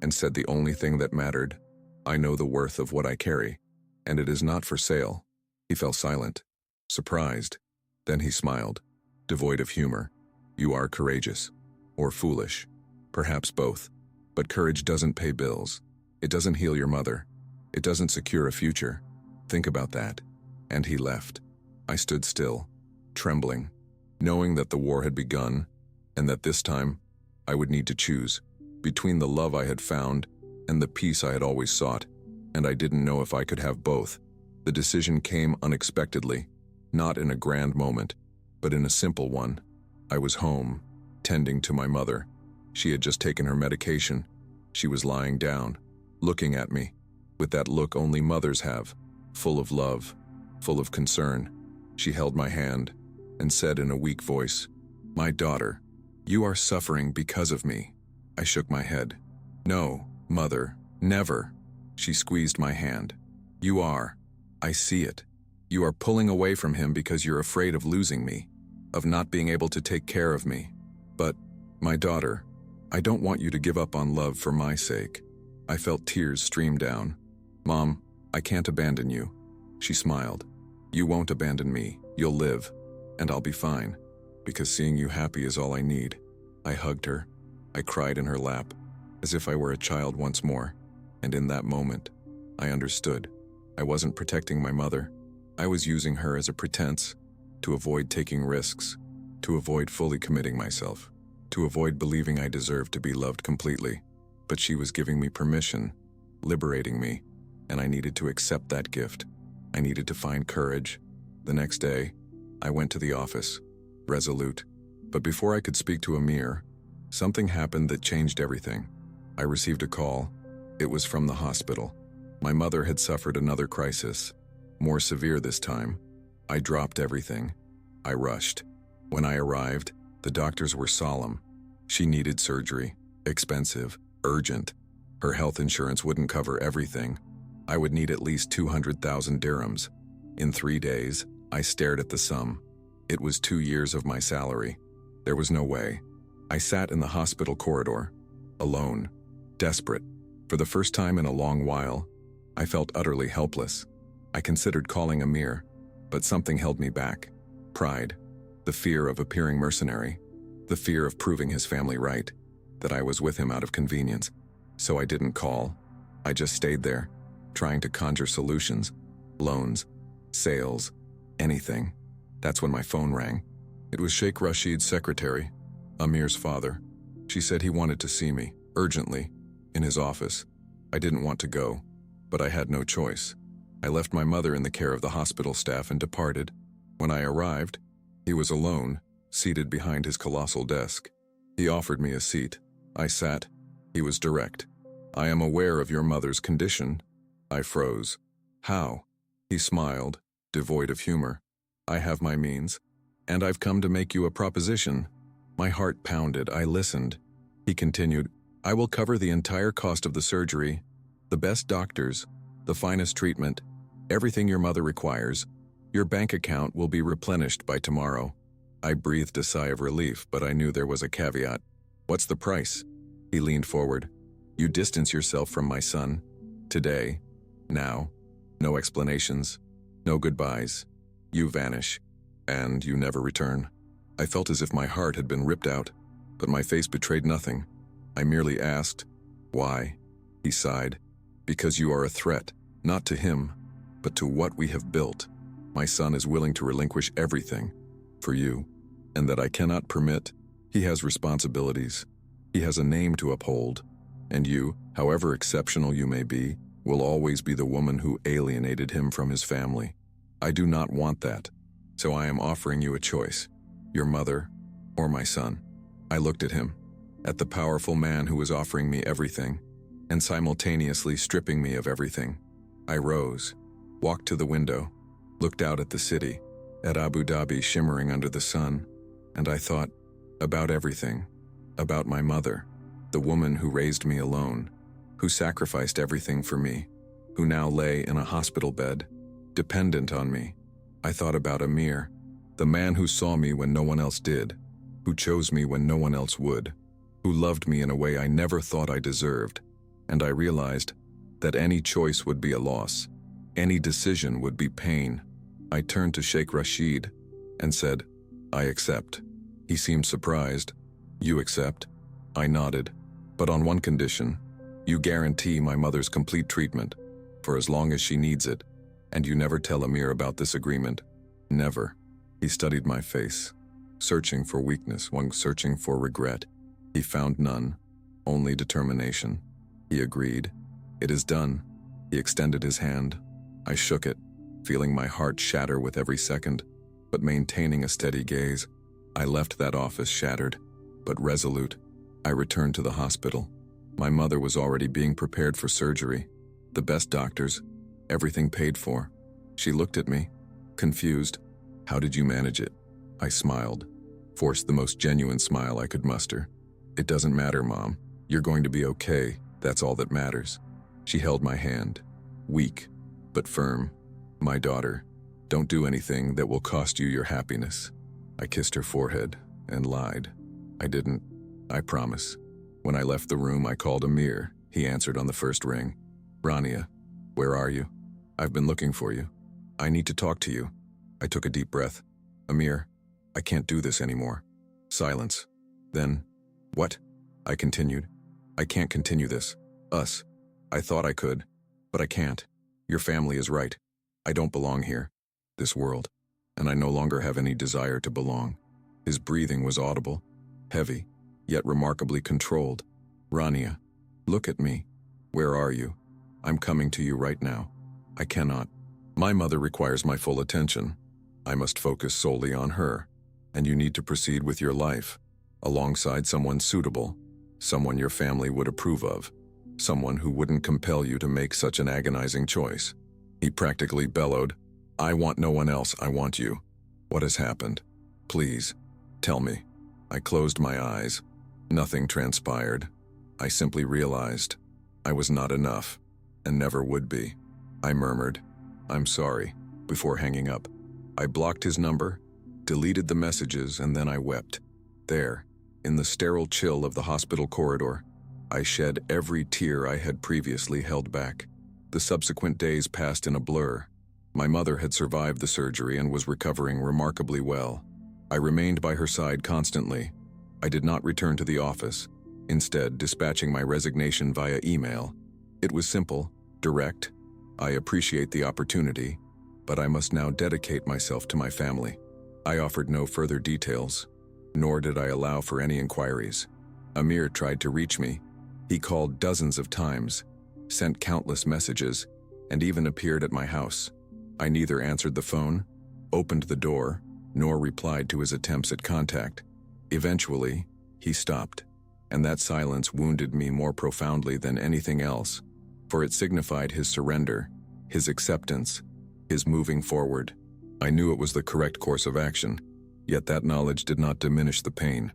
and said the only thing that mattered: "I know the worth of what I carry, and it is not for sale." He fell silent, surprised. Then he smiled, devoid of humor. "You are courageous, or foolish, perhaps both. But courage doesn't pay bills. It doesn't heal your mother. It doesn't secure a future. Think about that." And he left. I stood still, trembling, knowing that the war had begun, and that this time I would need to choose between the love I had found and the peace I had always sought, and I didn't know if I could have both. The decision came unexpectedly, not in a grand moment, but in a simple one. I was home, tending to my mother. She had just taken her medication. She was lying down, looking at me, with that look only mothers have, full of love, full of concern. She held my hand and said in a weak voice, "My daughter, you are suffering because of me." I shook my head. "No, mother, never." She squeezed my hand. "You are. I see it. You are pulling away from him because you're afraid of losing me, of not being able to take care of me. But, my daughter, I don't want you to give up on love for my sake." I felt tears stream down. "Mom, I can't abandon you." She smiled. "You won't abandon me. You'll live, and I'll be fine, because seeing you happy is all I need." I hugged her. I cried in her lap, as if I were a child once more, and in that moment, I understood. I wasn't protecting my mother. I was using her as a pretense to avoid taking risks, to avoid fully committing myself, to avoid believing I deserved to be loved completely. But she was giving me permission, liberating me, and I needed to accept that gift. I needed to find courage. The next day, I went to the office, resolute. But before I could speak to Amir, something happened that changed everything. I received a call. It was from the hospital. My mother had suffered another crisis, more severe this time. I dropped everything. I rushed. When I arrived, the doctors were solemn. She needed surgery, expensive, urgent. Her health insurance wouldn't cover everything. I would need at least 200,000 dirhams. In 3 days, I stared at the sum. It was 2 years of my salary. There was no way. I sat in the hospital corridor, alone, desperate. For the first time in a long while, I felt utterly helpless. I considered calling Amir, but something held me back. Pride, the fear of appearing mercenary, the fear of proving his family right, that I was with him out of convenience. So I didn't call. I just stayed there, trying to conjure solutions, loans, sales, anything. That's when my phone rang. It was Sheikh Rashid's secretary, Amir's father. She said he wanted to see me, urgently, in his office. I didn't want to go, but I had no choice. I left my mother in the care of the hospital staff and departed. When I arrived, he was alone, seated behind his colossal desk. He offered me a seat. I sat. He was direct. "I am aware of your mother's condition." I froze. "How?" He smiled, devoid of humor. "I have my means, and I've come to make you a proposition." My heart pounded. I listened. He continued, "I will cover the entire cost of the surgery, the best doctors, the finest treatment, everything your mother requires. Your bank account will be replenished by tomorrow." I breathed a sigh of relief, but I knew there was a caveat. "What's the price?" He leaned forward. "You distance yourself from my son. Today. Now. No explanations. No goodbyes. You vanish. And you never return." I felt as if my heart had been ripped out, but my face betrayed nothing. I merely asked, "Why?" He sighed. "Because you are a threat, not to him, but to what we have built. My son is willing to relinquish everything for you, and that I cannot permit. He has responsibilities. He has a name to uphold, and you, however exceptional you may be, will always be the woman who alienated him from his family. I do not want that, so I am offering you a choice, your mother or my son." I looked at him, at the powerful man who was offering me everything, and simultaneously stripping me of everything. I rose, walked to the window, looked out at the city, at Abu Dhabi shimmering under the sun, and I thought about everything, about my mother, the woman who raised me alone, who sacrificed everything for me, who now lay in a hospital bed, dependent on me. I thought about Amir, the man who saw me when no one else did, who chose me when no one else would, who loved me in a way I never thought I deserved, and I realized that any choice would be a loss, any decision would be pain. I turned to Sheikh Rashid and said, "I accept." He seemed surprised. "You accept?" I nodded. "But on one condition. You guarantee my mother's complete treatment, for as long as she needs it, and you never tell Amir about this agreement." "Never." He studied my face, searching for weakness, searching for regret. He found none, only determination. He agreed. "It is done." He extended his hand. I shook it, feeling my heart shatter with every second, but maintaining a steady gaze. I left that office shattered, but resolute. I returned to the hospital. My mother was already being prepared for surgery. The best doctors, everything paid for. She looked at me, confused. "How did you manage it?" I smiled, forced the most genuine smile I could muster. "It doesn't matter, Mom. You're going to be okay. That's all that matters." She held my hand, weak, but firm. "My daughter, don't do anything that will cost you your happiness." I kissed her forehead and lied. "I didn't. I promise." When I left the room, I called Amir. He answered on the first ring. "Rania, where are you? I've been looking for you. I need to talk to you." I took a deep breath. "Amir, I can't do this anymore." Silence. Then, "What?" I continued. I can't continue this. Us. I thought I could, but I can't. Your family is right. I don't belong here, this world, and I no longer have any desire to belong. His breathing was audible, heavy, yet remarkably controlled. Rania, look at me. Where are you? I'm coming to you right now. I cannot. My mother requires my full attention. I must focus solely on her, and you need to proceed with your life, alongside someone suitable, someone your family would approve of, someone who wouldn't compel you to make such an agonizing choice. He practically bellowed, I want no one else, I want you. What has happened? Please, tell me. I closed my eyes. Nothing transpired. I simply realized I was not enough, and never would be. I murmured, I'm sorry, before hanging up. I blocked his number, deleted the messages, and then I wept. There, in the sterile chill of the hospital corridor, I shed every tear I had previously held back. The subsequent days passed in a blur. My mother had survived the surgery and was recovering remarkably well. I remained by her side constantly. I did not return to the office, instead dispatching my resignation via email. It was simple, direct. I appreciate the opportunity, but I must now dedicate myself to my family. I offered no further details, nor did I allow for any inquiries. Amir tried to reach me. He called dozens of times, sent countless messages, and even appeared at my house. I neither answered the phone, opened the door, nor replied to his attempts at contact. Eventually, he stopped, and that silence wounded me more profoundly than anything else, for it signified his surrender, his acceptance, his moving forward. I knew it was the correct course of action, yet that knowledge did not diminish the pain.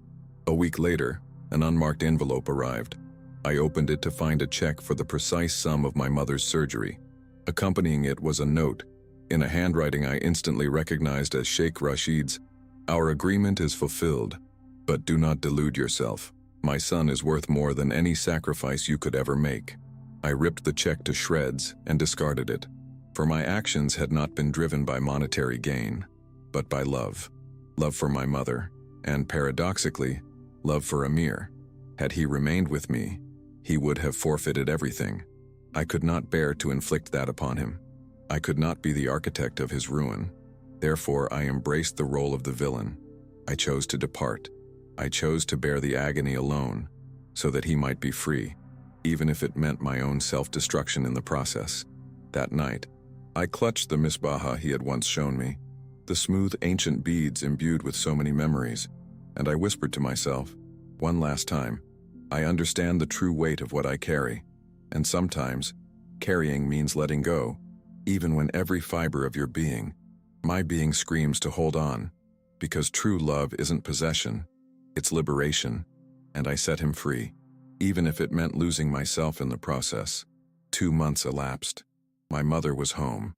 A week later, an unmarked envelope arrived. I opened it to find a check for the precise sum of my mother's surgery. Accompanying it was a note, in a handwriting I instantly recognized as Sheikh Rashid's. Our agreement is fulfilled, but do not delude yourself. My son is worth more than any sacrifice you could ever make. I ripped the check to shreds and discarded it, for my actions had not been driven by monetary gain, but by love. Love for my mother, and paradoxically, love for Amir. Had he remained with me, he would have forfeited everything. I could not bear to inflict that upon him. I could not be the architect of his ruin. Therefore, I embraced the role of the villain. I chose to depart. I chose to bear the agony alone, so that he might be free, even if it meant my own self-destruction in the process. That night, I clutched the misbaha he had once shown me, the smooth ancient beads imbued with so many memories, and I whispered to myself, one last time, I understand the true weight of what I carry, and sometimes, carrying means letting go, even when every fiber of your being, my being, screams to hold on, because true love isn't possession, it's liberation, and I set him free, even if it meant losing myself in the process. 2 months elapsed. My mother was home,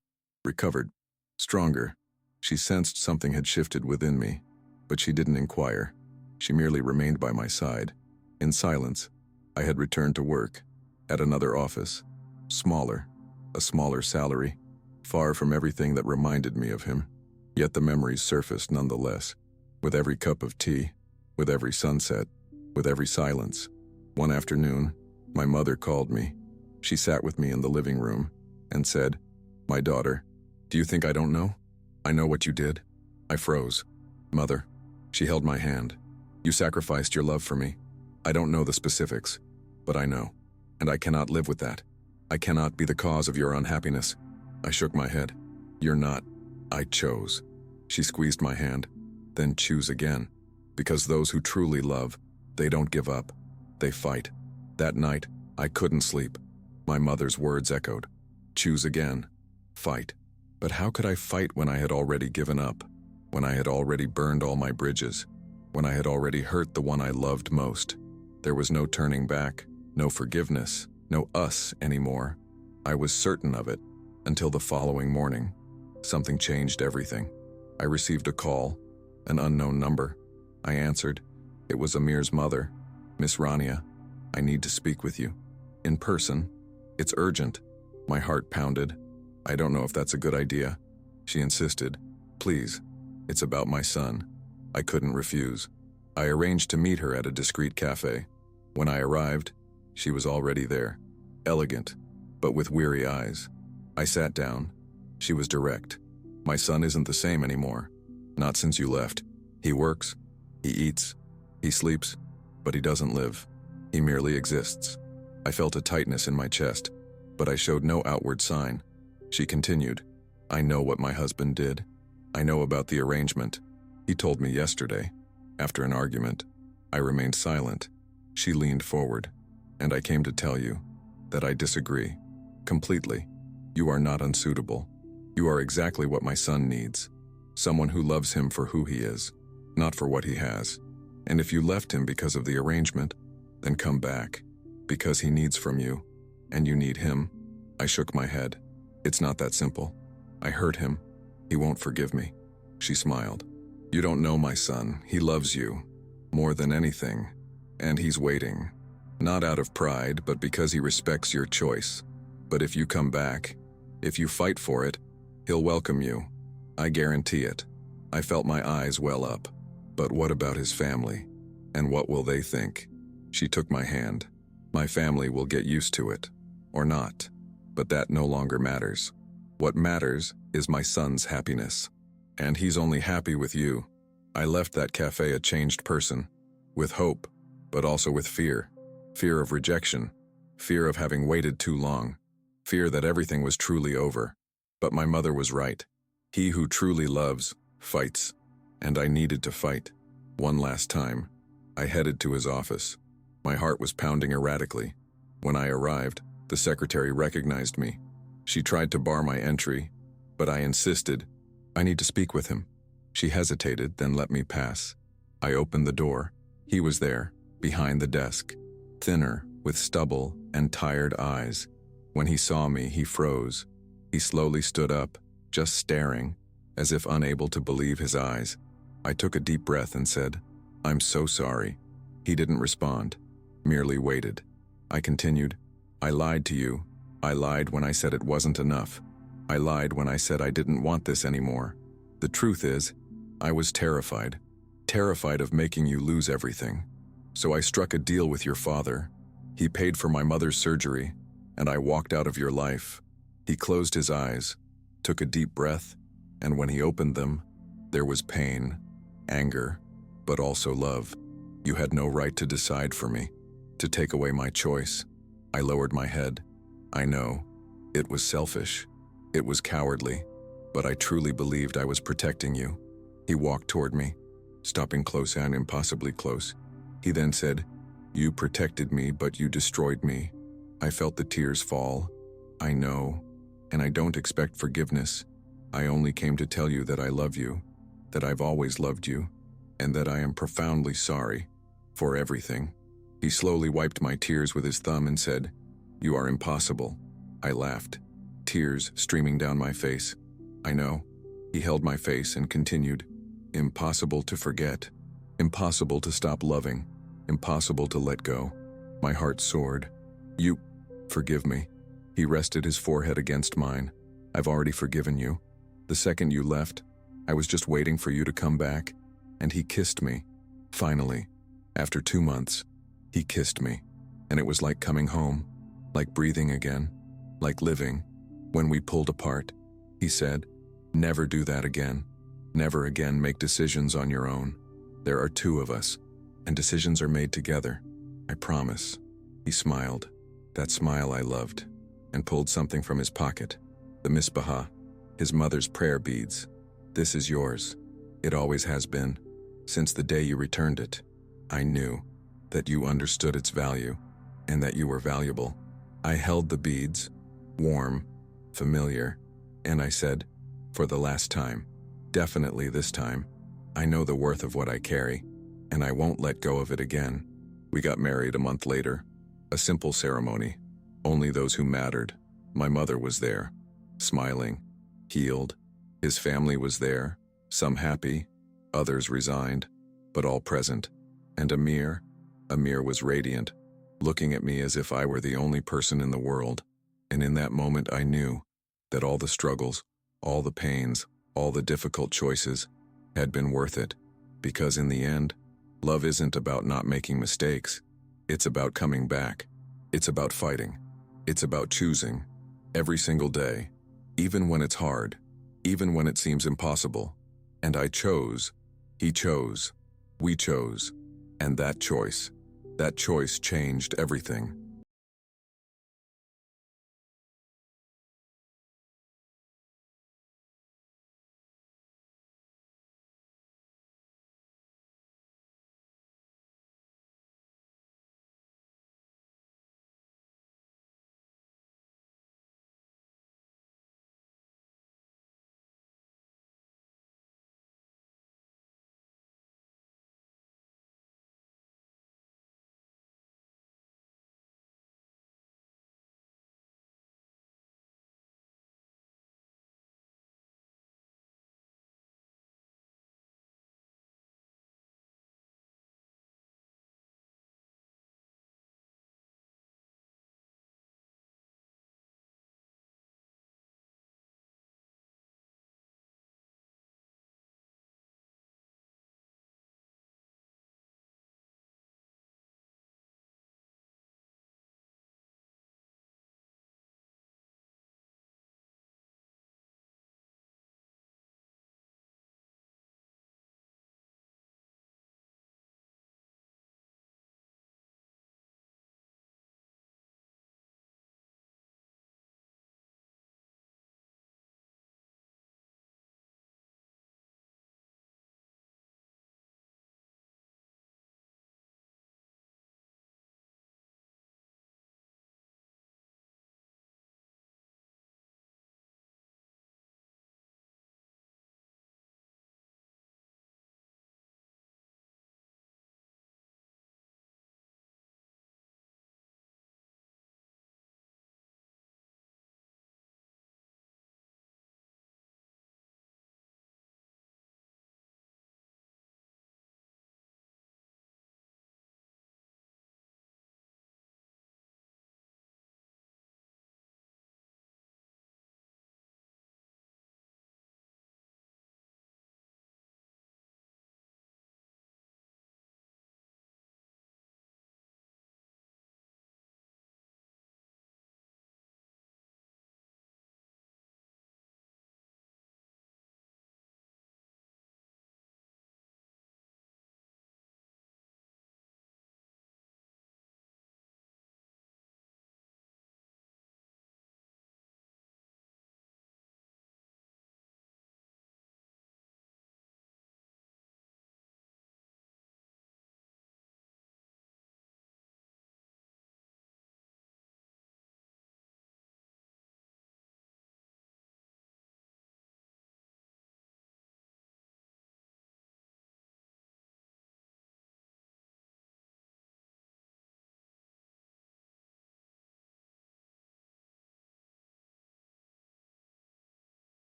recovered, stronger. She sensed something had shifted within me, but she didn't inquire. She merely remained by my side. In silence, I had returned to work, at another office, smaller, a smaller salary, far from everything that reminded me of him. Yet the memories surfaced nonetheless, with every cup of tea, with every sunset, with every silence. One afternoon, my mother called me. She sat with me in the living room and said, My daughter, do you think I don't know? I know what you did. I froze. Mother, she held my hand. You sacrificed your love for me. I don't know the specifics, but I know, and I cannot live with that. I cannot be the cause of your unhappiness. I shook my head. You're not. I chose. She squeezed my hand. Then choose again. Because those who truly love, they don't give up. They fight. That night, I couldn't sleep. My mother's words echoed. Choose again. Fight. But how could I fight when I had already given up? When I had already burned all my bridges? When I had already hurt the one I loved most? There was no turning back, no forgiveness, no us anymore. I was certain of it, until the following morning. Something changed everything. I received a call, an unknown number. I answered. It was Amir's mother. Miss Rania, I need to speak with you. In person. It's urgent. My heart pounded. I don't know if that's a good idea. She insisted. Please. It's about my son. I couldn't refuse. I arranged to meet her at a discreet cafe. When I arrived, she was already there, elegant, but with weary eyes. I sat down. She was direct. My son isn't the same anymore. Not since you left. He works, he eats, he sleeps, but he doesn't live. He merely exists. I felt a tightness in my chest, but I showed no outward sign. She continued, I know what my husband did. I know about the arrangement. He told me yesterday. After an argument, I remained silent. She leaned forward, and I came to tell you that I disagree. Completely. You are not unsuitable. You are exactly what my son needs. Someone who loves him for who he is, not for what he has. And if you left him because of the arrangement, then come back, because he needs from you, and you need him. I shook my head. It's not that simple. I hurt him. He won't forgive me. She smiled. You don't know my son. He loves you, more than anything. And he's waiting. Not out of pride, but because he respects your choice. But if you come back, if you fight for it, he'll welcome you. I guarantee it. I felt my eyes well up. But what about his family? And what will they think? She took my hand. My family will get used to it. Or not. But that no longer matters. What matters is my son's happiness. And he's only happy with you. I left that cafe a changed person. With hope, but also with fear. Fear of rejection. Fear of having waited too long. Fear that everything was truly over. But my mother was right. He who truly loves, fights. And I needed to fight. One last time. I headed to his office. My heart was pounding erratically. When I arrived, the secretary recognized me. She tried to bar my entry, but I insisted. I need to speak with him. She hesitated, then let me pass. I opened the door. He was there, behind the desk, thinner, with stubble and tired eyes. When he saw me, he froze. He slowly stood up, just staring, as if unable to believe his eyes. I took a deep breath and said, I'm so sorry. He didn't respond, merely waited. I continued, I lied to you. I lied when I said it wasn't enough. I lied when I said I didn't want this anymore. The truth is, I was terrified. Terrified of making you lose everything. So I struck a deal with your father. He paid for my mother's surgery, and I walked out of your life. He closed his eyes, took a deep breath, and when he opened them, there was pain, anger, but also love. You had no right to decide for me, to take away my choice. I lowered my head. I know, it was selfish. It was cowardly, but I truly believed I was protecting you. He walked toward me, stopping close and impossibly close. He then said, You protected me, but you destroyed me. I felt the tears fall. I know, and I don't expect forgiveness. I only came to tell you that I love you, that I've always loved you, and that I am profoundly sorry for everything. He slowly wiped my tears with his thumb and said, You are impossible. I laughed, tears streaming down my face. I know. He held my face and continued, Impossible to forget, impossible to stop loving, impossible to let go. My heart soared. You, forgive me. He rested his forehead against mine. I've already forgiven you. The second you left, I was just waiting for you to come back, and he kissed me. Finally, after 2 months, he kissed me, and it was like coming home, like breathing again, like living. When we pulled apart, he said, Never do that again. Never again make decisions on your own. There are 2 of us, and decisions are made together. I promise. He smiled, that smile I loved, and pulled something from his pocket, the misbah, his mother's prayer beads. This is yours. It always has been, since the day you returned it. I knew that you understood its value, and that you were valuable. I held the beads, warm, familiar, and I said, For the last time, definitely this time, I know the worth of what I carry, and I won't let go of it again. We got married a month later, a simple ceremony, only those who mattered. My mother was there, smiling, healed. His family was there, some happy, others resigned, but all present. And Amir was radiant, looking at me as if I were the only person in the world. And in that moment I knew that all the struggles, all the pains, all the difficult choices had been worth it. Because in the end, love isn't about not making mistakes. It's about coming back. It's about fighting. It's about choosing. Every single day. Even when it's hard. Even when it seems impossible. And I chose. He chose. We chose. And that choice changed everything.